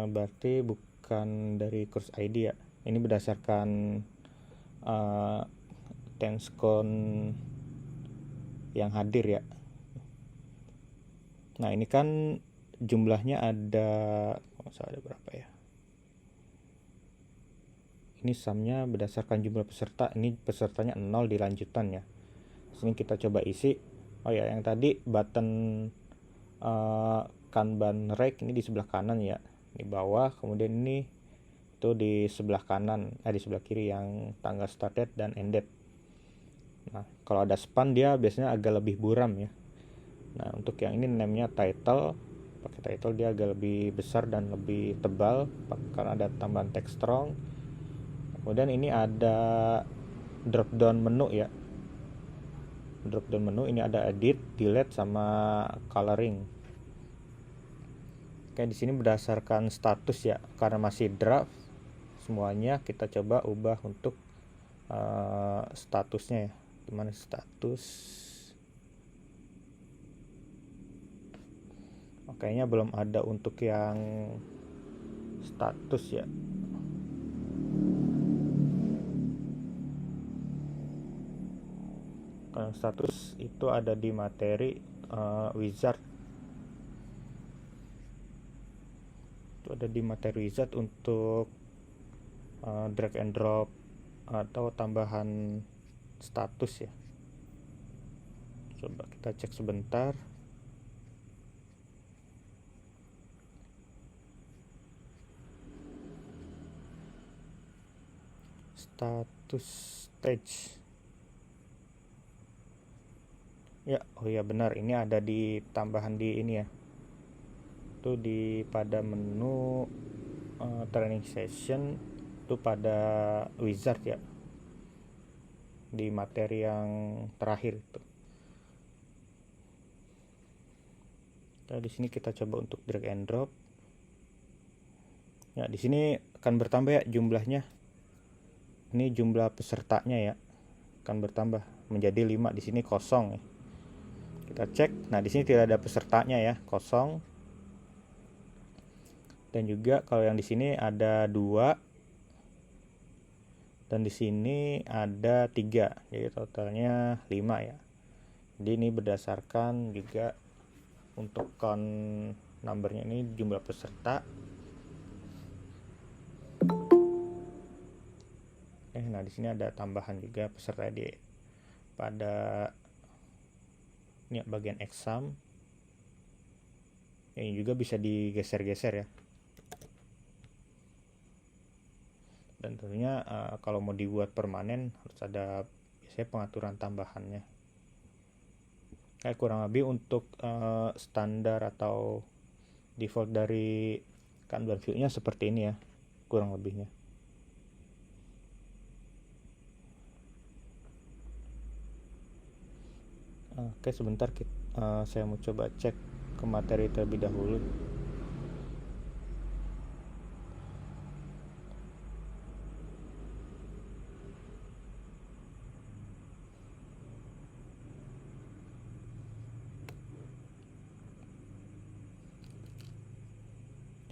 berarti bukan dari course ID ya, ini berdasarkan attendance count yang hadir ya. Nah, ini kan jumlahnya ada berapa ya? Ini sumnya berdasarkan jumlah peserta. Ini pesertanya 0 di lanjutan ya. Sini kita coba isi. Yang tadi button Kanban rake ini di sebelah kanan ya, di bawah. Kemudian ini itu di sebelah kanan, di sebelah kiri yang tanggal started dan ended. Nah, kalau ada span dia biasanya agak lebih buram ya. Nah, untuk yang ini namanya title. Pakai title dia agak lebih besar dan lebih tebal karena ada tambahan text strong. Kemudian ini ada drop down menu ya. Drop down menu ini ada edit, delete, sama coloring. Oke, di sini berdasarkan status ya, karena masih draft semuanya, kita coba ubah untuk statusnya ya. Gimana status? Kayaknya belum ada untuk yang status ya. Kalau status itu ada di materi wizard. Itu ada di materi wizard untuk drag and drop atau tambahan status ya. Coba kita cek sebentar. Status stage. Ya, benar, ini ada di tambahan di ini ya. Itu di pada menu training session, itu pada wizard ya. Di materi yang terakhir itu. Nah, di sini kita coba untuk drag and drop. Ya, di sini akan bertambah ya jumlahnya. ini jumlah pesertanya ya akan bertambah menjadi 5. Di sini kosong ya. Kita cek. Nah, di sini tidak ada pesertanya ya, kosong. Dan juga kalau yang di sini ada 2 dan di sini ada 3. Jadi totalnya 5 ya. Jadi ini berdasarkan juga untuk count numbernya ini jumlah peserta. Nah, di sini ada tambahan juga peserta pada ini bagian exam. Ini juga bisa digeser-geser ya. Dan tentunya kalau mau dibuat permanen harus ada biasanya pengaturan tambahannya. Kayak kurang lebih untuk standar atau default dari Kanban view-nya seperti ini ya, kurang lebihnya. Oke, sebentar saya mau coba cek ke materi terlebih dahulu.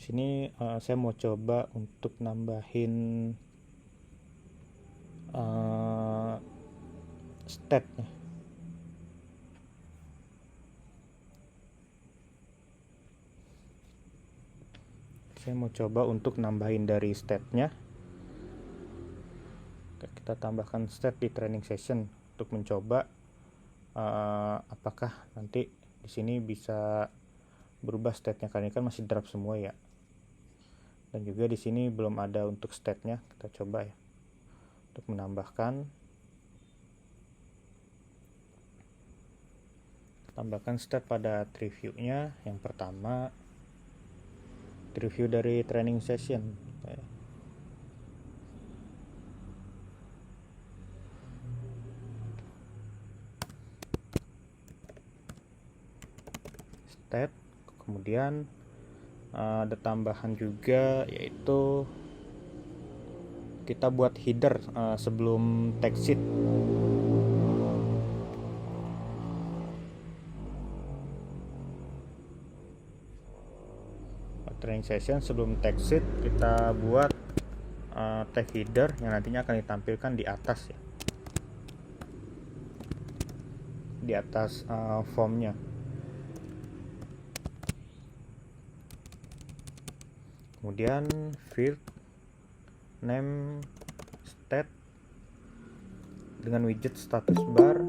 Sini saya mau coba untuk nambahin stat ya. Saya mau coba untuk nambahin dari statnya. Kita tambahkan stat di training session untuk mencoba apakah nanti di sini bisa berubah statnya, karena ini kan masih draft semua ya. Dan juga di sini belum ada untuk statnya. Kita coba ya untuk menambahkan. Tambahkan stat pada triview-nya. Yang pertama, review dari training session. Stat. Kemudian ada tambahan juga, yaitu kita buat header sebelum text sheet. Training session sebelum text sheet kita buat tag header yang nantinya akan ditampilkan di atas ya, di atas formnya. Kemudian field name stat dengan widget status bar.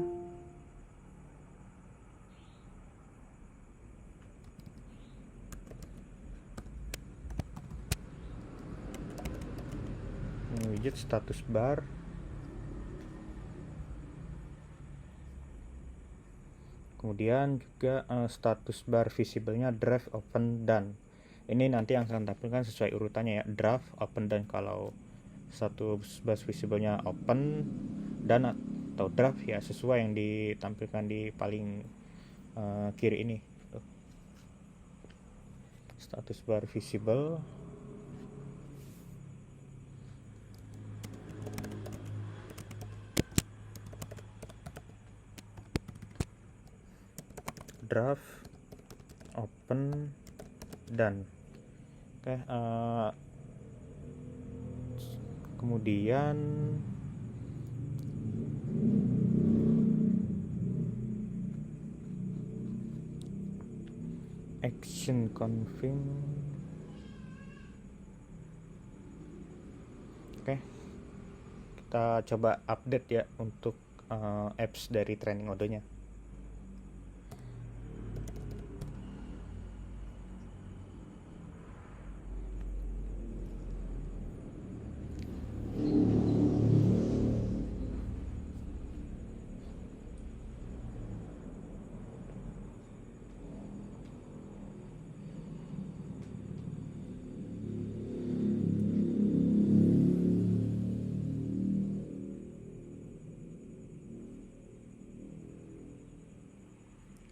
Widget status bar. Kemudian juga status bar visible-nya draft, open, done. Ini nanti yang akan tampilkan sesuai urutannya ya, draft, open, done. Kalau status bar visible-nya open, done atau draft ya sesuai yang ditampilkan di paling kiri ini. Status bar visible. Draft, open, done. Oke, kemudian action confirm. Oke, kita coba update ya untuk apps dari training Odoo-nya.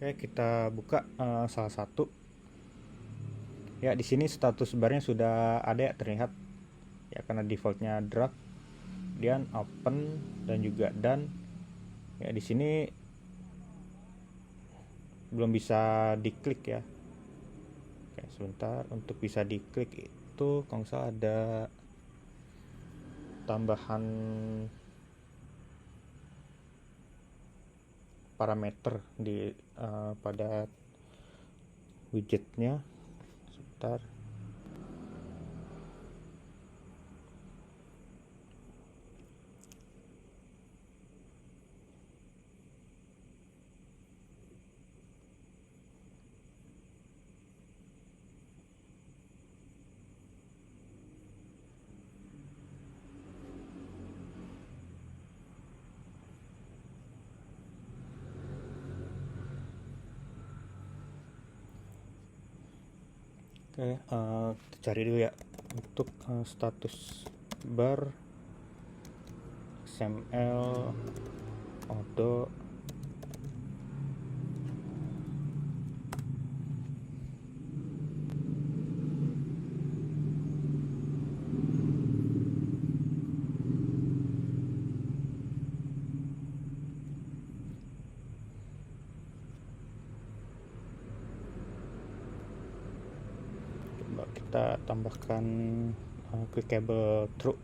Oke, kita buka salah satu. Ya, di sini status barnya sudah ada ya, terlihat ya karena defaultnya draft. kemudian open dan juga done. Ya, di sini belum bisa diklik ya. Oke, sebentar, untuk bisa diklik itu kalau nggak salah ada tambahan parameter di pada widgetnya. Sebentar. Oke, kita cari dulu ya untuk status bar XML Odo. Coba kita tambahkan clickable true.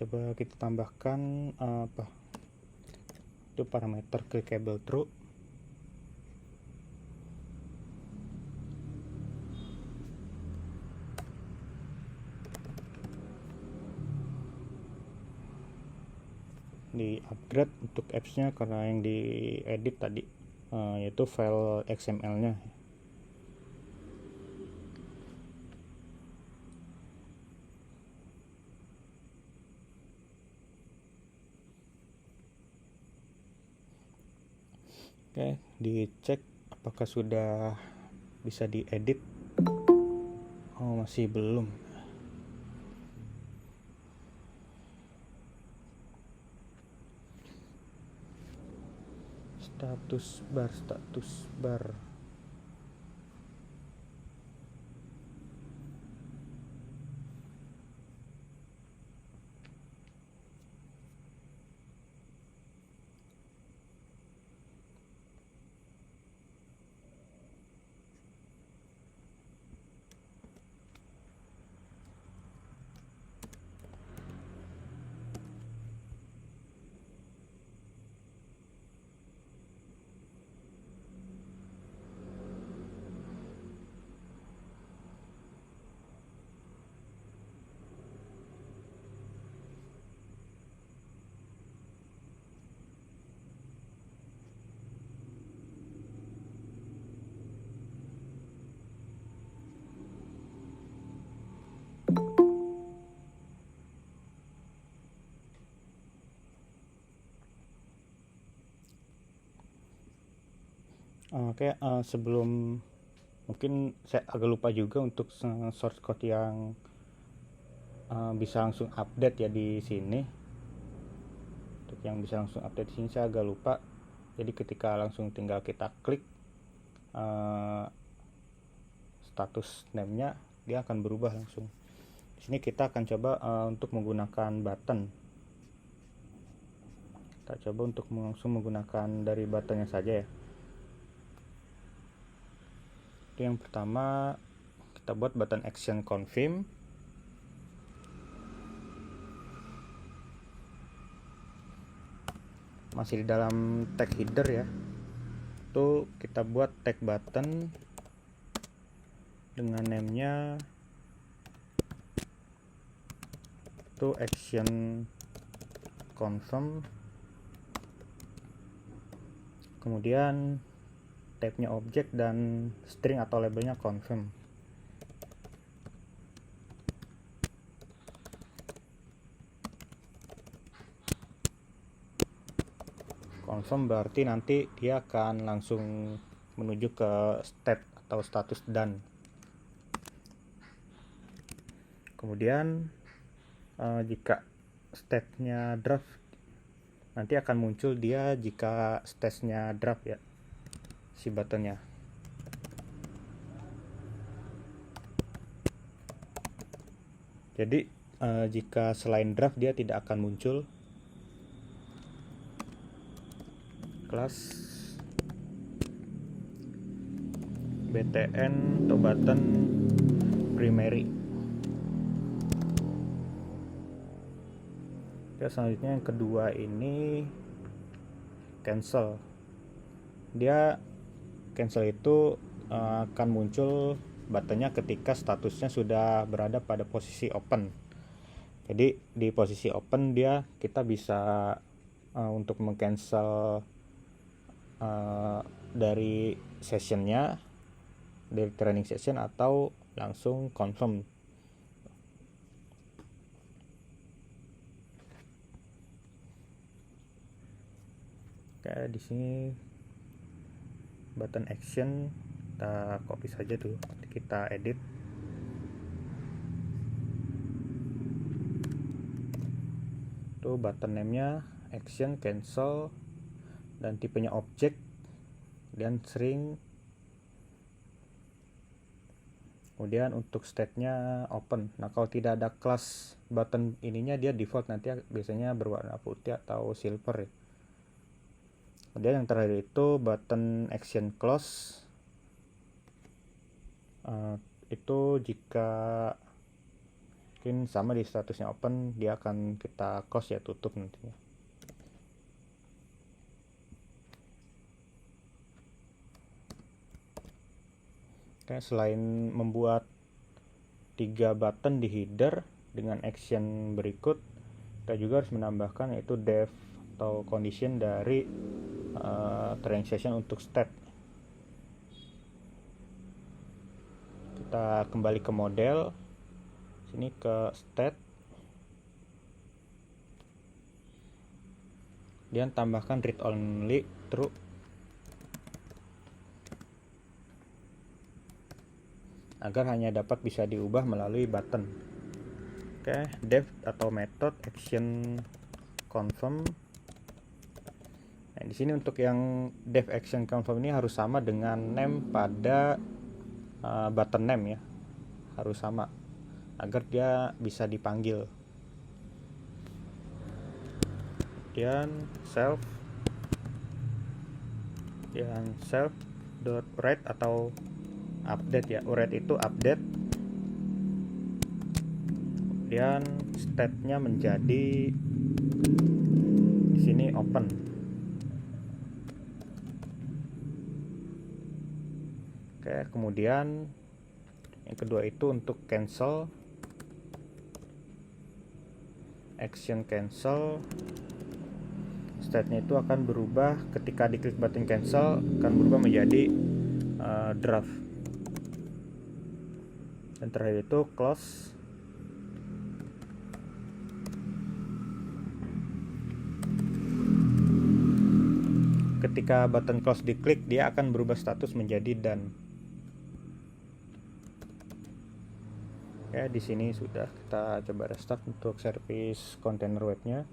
Coba kita tambahkan apa itu parameter clickable true. Di upgrade untuk apps-nya karena yang diedit tadi yaitu file XML-nya. Oke, dicek apakah sudah bisa diedit. Oh, masih belum. Status bar. Oke, sebelum mungkin saya agak lupa juga untuk source code yang bisa langsung update ya di sini. Untuk yang bisa langsung update di sini saya agak lupa. Jadi ketika langsung tinggal kita klik status name-nya, dia akan berubah langsung. Di sini kita akan coba untuk menggunakan button. Kita coba untuk langsung menggunakan dari buttonnya saja ya. Itu yang pertama, kita buat button action confirm. Masih di dalam tag header ya. Itu kita buat tag button dengan name-nya itu action confirm. Kemudian type-nya objek dan string atau labelnya confirm. Confirm berarti nanti dia akan langsung menuju ke state atau status done. Kemudian jika state-nya draft, nanti akan muncul dia jika stage-nya draft ya, si buttonnya. Jadi jika selain draft dia tidak akan muncul. Kelas btn atau button primary. Oke, selanjutnya yang kedua ini cancel. Dia cancel itu akan muncul buttonnya ketika statusnya sudah berada pada posisi open. Jadi di posisi open kita bisa untuk mengcancel dari sessionnya, dari training session, atau langsung confirm. Oke, di sini button action kita copy saja dulu, nanti kita edit. Tuh button name-nya action, cancel, dan tipenya object dan string. Kemudian untuk state-nya open. Nah, kalau tidak ada kelas button ininya, dia default nanti biasanya berwarna putih atau silver ya. Kemudian yang terakhir itu button action close. Itu jika mungkin sama di statusnya open, dia akan kita close ya, tutup nantinya. Oke, selain membuat 3 button di header dengan action berikut, kita juga harus menambahkan yaitu def atau condition dari training session untuk state. Kita kembali ke model, sini ke state, dan tambahkan read only true. Agar hanya dapat bisa diubah melalui button. Oke, def atau method action confirm. Nah, di sini untuk yang def action confirm ini harus sama dengan name pada button name ya, harus sama agar dia bisa dipanggil. Dan self dot write atau update ya, write itu update, dan state-nya menjadi di sini open. Oke, kemudian yang kedua itu untuk cancel, action cancel, state-nya itu akan berubah ketika diklik button cancel, akan berubah menjadi draft. Dan terakhir itu close. Ketika button close diklik, dia akan berubah status menjadi done. Ya, di sini sudah. Kita coba restart untuk service container webnya.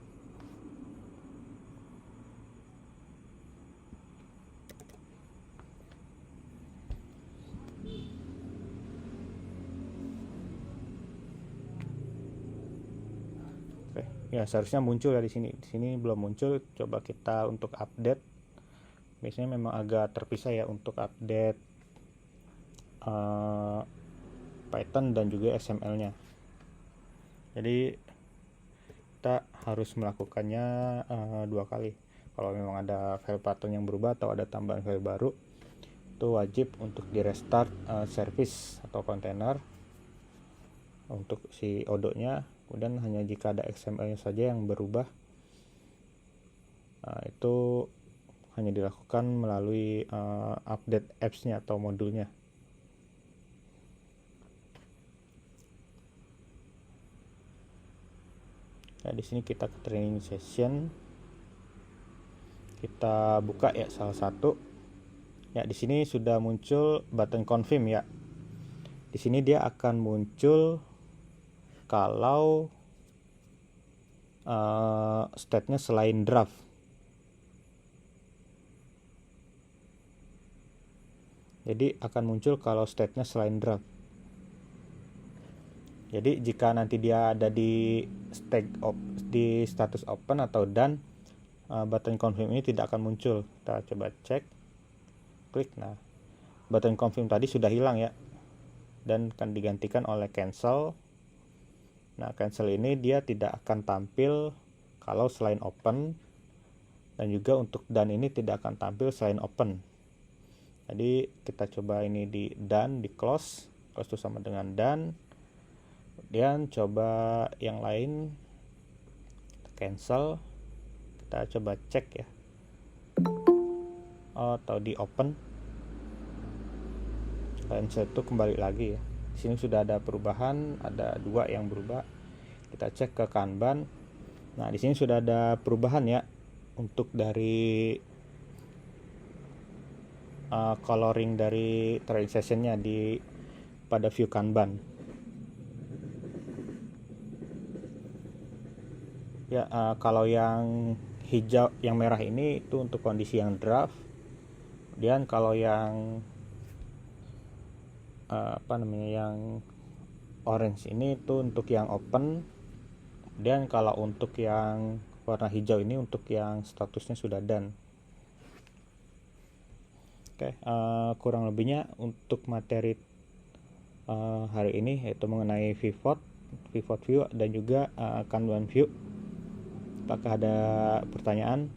Oke, ya seharusnya muncul ya di sini. Di sini belum muncul. Coba kita untuk update. Biasanya memang agak terpisah ya untuk update Python dan juga XML-nya. Jadi kita harus melakukannya 2 kali. Kalau memang ada file Python yang berubah atau ada tambahan file baru, itu wajib untuk di restart service atau container untuk si Odoo-nya. Kemudian hanya jika ada XML-nya saja yang berubah, itu hanya dilakukan melalui update apps-nya atau modulnya. Nah, di sini kita ke training session, Kita buka ya salah satu. Ya, di sini sudah muncul button confirm ya. Di sini dia akan muncul kalau state-nya selain draft. Jadi akan muncul kalau state-nya selain draft. Jadi jika nanti dia ada di status open atau done, button confirm ini tidak akan muncul. Kita coba cek, klik. Nah, button confirm tadi sudah hilang ya, dan akan digantikan oleh cancel. Nah, cancel ini dia tidak akan tampil kalau selain open, dan juga untuk done ini tidak akan tampil selain open. Jadi kita coba ini di done, di close itu sama dengan done. Kemudian coba yang lain, cancel. Kita coba cek ya, atau di open, cancel itu kembali lagi ya. Di sini sudah ada perubahan, ada 2 yang berubah. Kita cek ke Kanban. Nah, di sini sudah ada perubahan ya untuk dari coloring dari training sessionnya di pada view Kanban. Ya, kalau yang hijau, yang merah ini itu untuk kondisi yang draft. Dan kalau yang yang orange ini itu untuk yang open. Dan kalau untuk yang warna hijau ini untuk yang statusnya sudah done. Oke, kurang lebihnya untuk materi hari ini yaitu mengenai pivot view dan juga Kanban view. Apakah ada pertanyaan?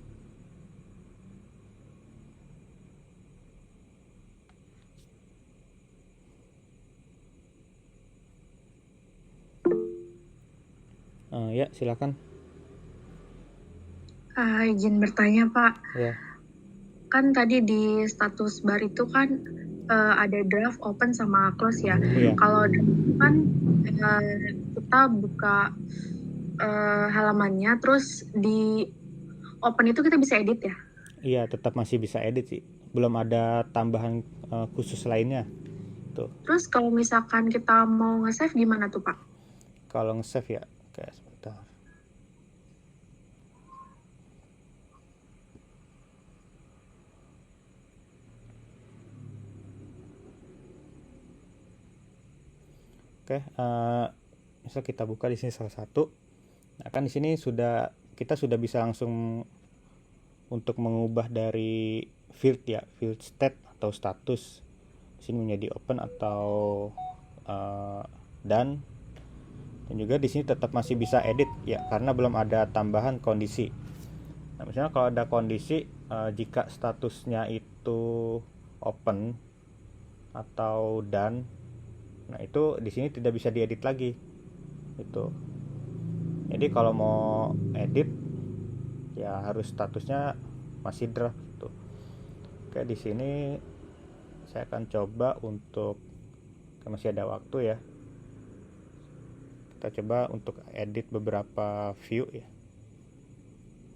Ya, silakan. Izin bertanya Pak, Ya. kan tadi di status bar itu kan ada draft, open, sama close ya. Iya. Kalau kan kita buka halamannya, terus di open itu kita bisa edit ya? Iya, tetap masih bisa edit sih. Belum ada tambahan khusus lainnya. Tuh. Terus kalau misalkan kita mau nge-save gimana tuh Pak? Kalau nge-save ya, oke sebentar. Oke, misal kita buka di sini salah satu. Nah, kan di sini kita sudah bisa langsung untuk mengubah dari field ya, field state atau status. Di sini menjadi open atau done. Dan juga di sini tetap masih bisa edit ya, karena belum ada tambahan kondisi. Nah, misalnya kalau ada kondisi jika statusnya itu open atau done, nah itu di sini tidak bisa diedit lagi. Itu. Jadi kalau mau edit ya harus statusnya masih draft gitu. Oke, di sini saya akan coba untuk, masih ada waktu ya. Kita coba untuk edit beberapa view ya.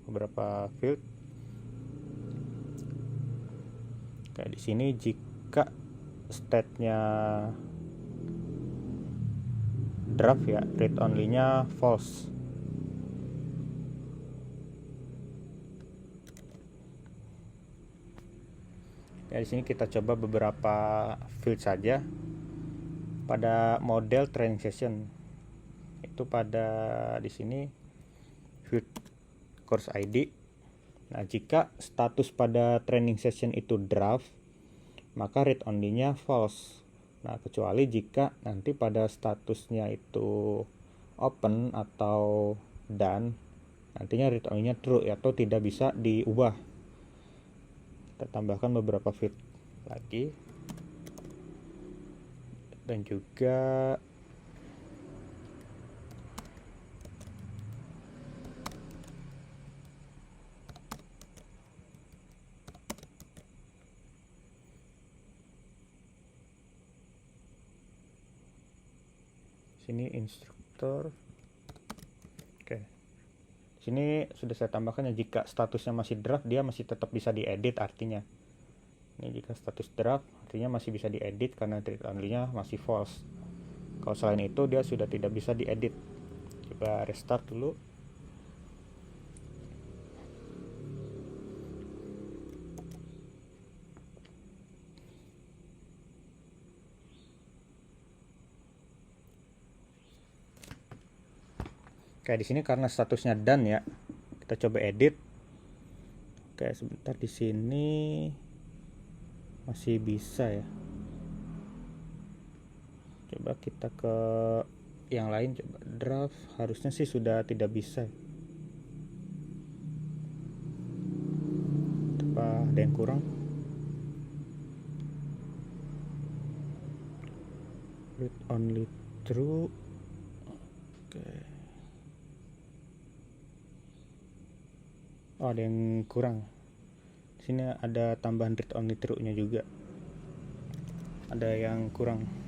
Beberapa field. Kayak di sini jika state-nya draft ya, read only-nya false. Ya, di sini kita coba beberapa field saja. Pada model training session itu pada di sini field course ID. Nah, jika status pada training session itu draft, maka read only-nya false. Nah, kecuali jika nanti pada statusnya itu open atau done, nantinya read only-nya true atau tidak bisa diubah. Kita tambahkan beberapa field lagi. Dan juga sini instruktur. Oke. Sini sudah saya tambahkan ya, jika statusnya masih draft dia masih tetap bisa diedit artinya. Ini jika status draft artinya masih bisa diedit karena read only-nya masih false. Kalau selain itu dia sudah tidak bisa diedit. Coba restart dulu. Kayak di sini karena statusnya done ya. Kita coba edit. Oke, sebentar di sini masih bisa ya. Coba kita ke yang lain, coba draft, harusnya sih sudah tidak bisa. Apa ada yang kurang? Read only true. Oke. Oh, ada yang kurang. Di sini ada tambahan read only true-nya juga. Ada yang kurang.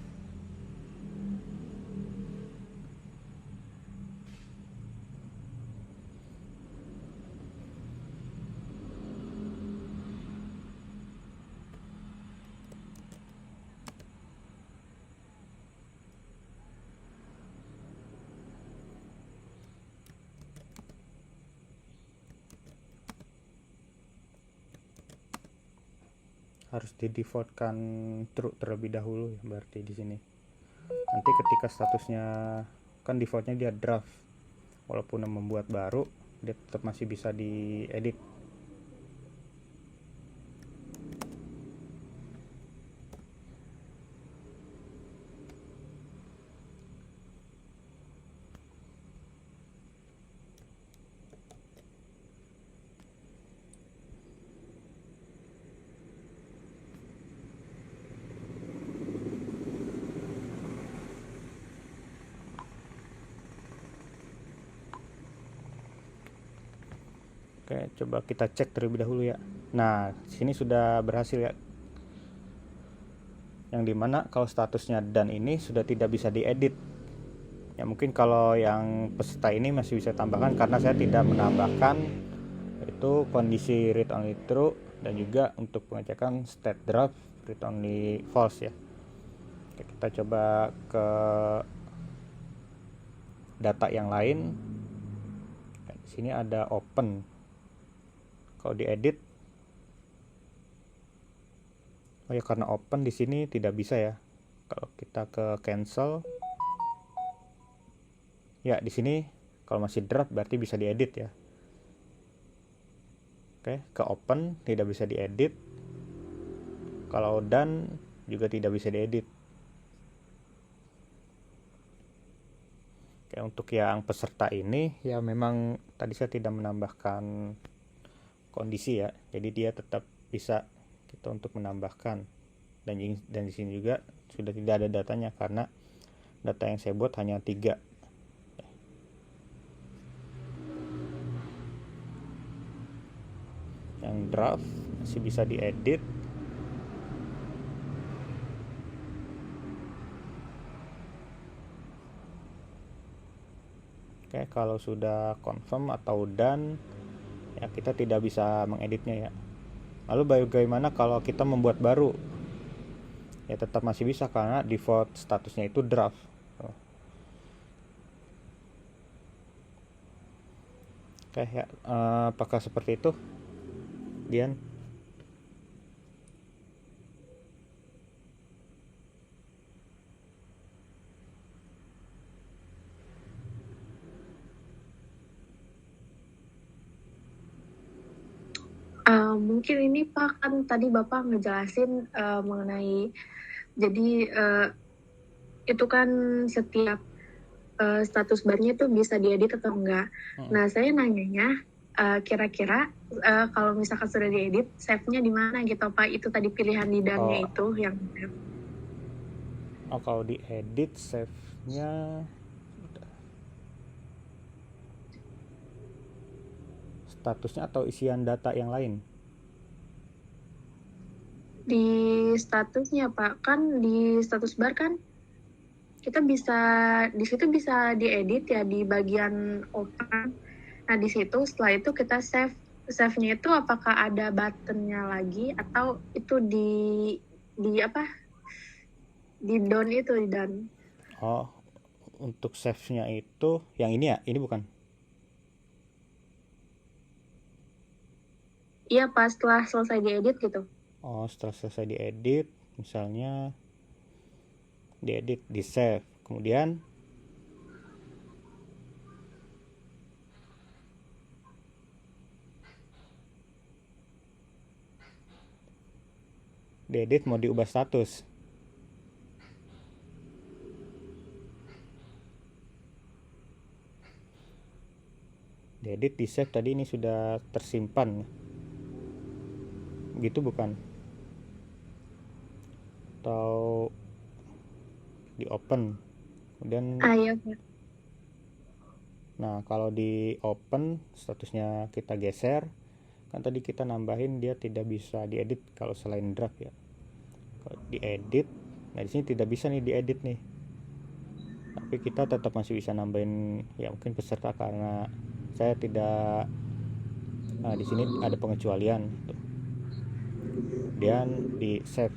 Harus di defaultkan true terlebih dahulu ya, berarti di sini. Nanti ketika statusnya kan defaultnya dia draft, walaupun membuat baru dia tetap masih bisa diedit. Oke, coba kita cek terlebih dahulu ya. Nah, sini sudah berhasil ya. Yang dimana kalau statusnya done ini sudah tidak bisa diedit. Ya mungkin kalau yang peserta ini masih bisa tambahkan karena saya tidak menambahkan itu kondisi read only true dan juga untuk pengecekan state draft read only false ya. Oke, kita coba ke data yang lain. Di sini ada open. Kalau diedit, oh ya karena open di sini tidak bisa ya. Kalau kita ke cancel, ya di sini kalau masih draft berarti bisa diedit ya. Oke, ke open tidak bisa diedit. Kalau done juga tidak bisa diedit. Oke, untuk yang peserta ini ya memang tadi saya tidak menambahkan kondisi ya, jadi dia tetap bisa kita untuk menambahkan dan di sini juga sudah tidak ada datanya karena data yang saya buat hanya 3. Yang draft masih bisa diedit. Oke, kalau sudah confirm atau done ya kita tidak bisa mengeditnya ya. Lalu bagaimana kalau kita membuat baru? Ya tetap masih bisa karena default statusnya itu draft. Oke ya, apakah seperti itu, Dian? Mungkin ini Pak, kan tadi Bapak ngejelasin mengenai, jadi itu kan setiap status barnya tuh bisa diedit atau enggak. Nah, saya nanyanya kira-kira kalau misalkan sudah diedit, save-nya di mana gitu Pak? Itu tadi pilihan di done-nya itu yang Oh, kalau diedit save-nya statusnya atau isian data yang lain? di statusnya Pak, kan di status bar kan kita bisa di situ bisa diedit ya di bagian open. Nah, di situ setelah itu kita save. Save-nya itu apakah ada buttonnya lagi atau itu di apa? Di down itu, di down. Oh, untuk save-nya itu yang ini ya? Ini bukan? Iya, pas setelah selesai diedit gitu. Oh, setelah selesai diedit, misalnya diedit, di save, kemudian diedit mau diubah status. Diedit, di save tadi ini sudah tersimpan. Gitu bukan? Atau di open. Kemudian Iya, Pak. nah, kalau di open statusnya kita geser, kan tadi kita nambahin dia tidak bisa diedit kalau selain drag ya. Kalau diedit, nah di sini tidak bisa nih diedit nih. Tapi kita tetap masih bisa nambahin ya mungkin peserta karena saya tidak di sini ada pengecualian tuh. Kemudian di save.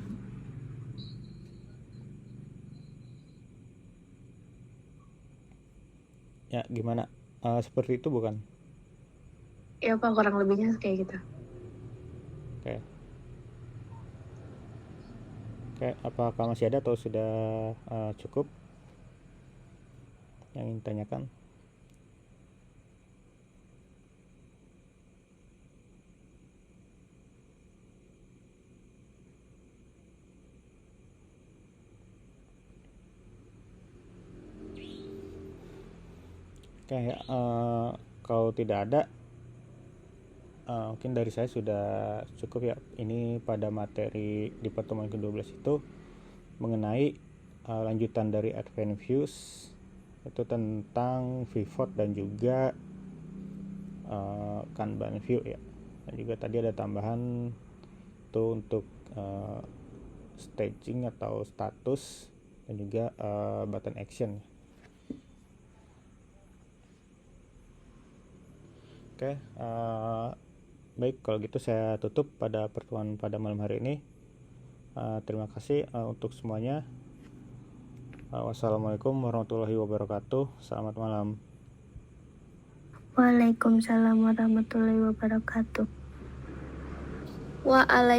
Ya gimana? Seperti itu bukan? Iya, Pak, kurang lebihnya kayak gitu. Oke. Oke, apakah masih ada atau sudah cukup yang ingin tanyakan? Oke, kalau tidak ada, mungkin dari saya sudah cukup ya. Ini pada materi di pertemuan ke-12 itu mengenai lanjutan dari Advanced Views, itu tentang pivot dan juga Kanban View ya. Dan juga tadi ada tambahan itu untuk staging atau status dan juga button action. Oke, baik kalau gitu saya tutup pada pertemuan pada malam hari ini. Terima kasih untuk semuanya. Wassalamualaikum warahmatullahi wabarakatuh. Selamat malam. Waalaikumsalam warahmatullahi wabarakatuh. Waalaikumsalam.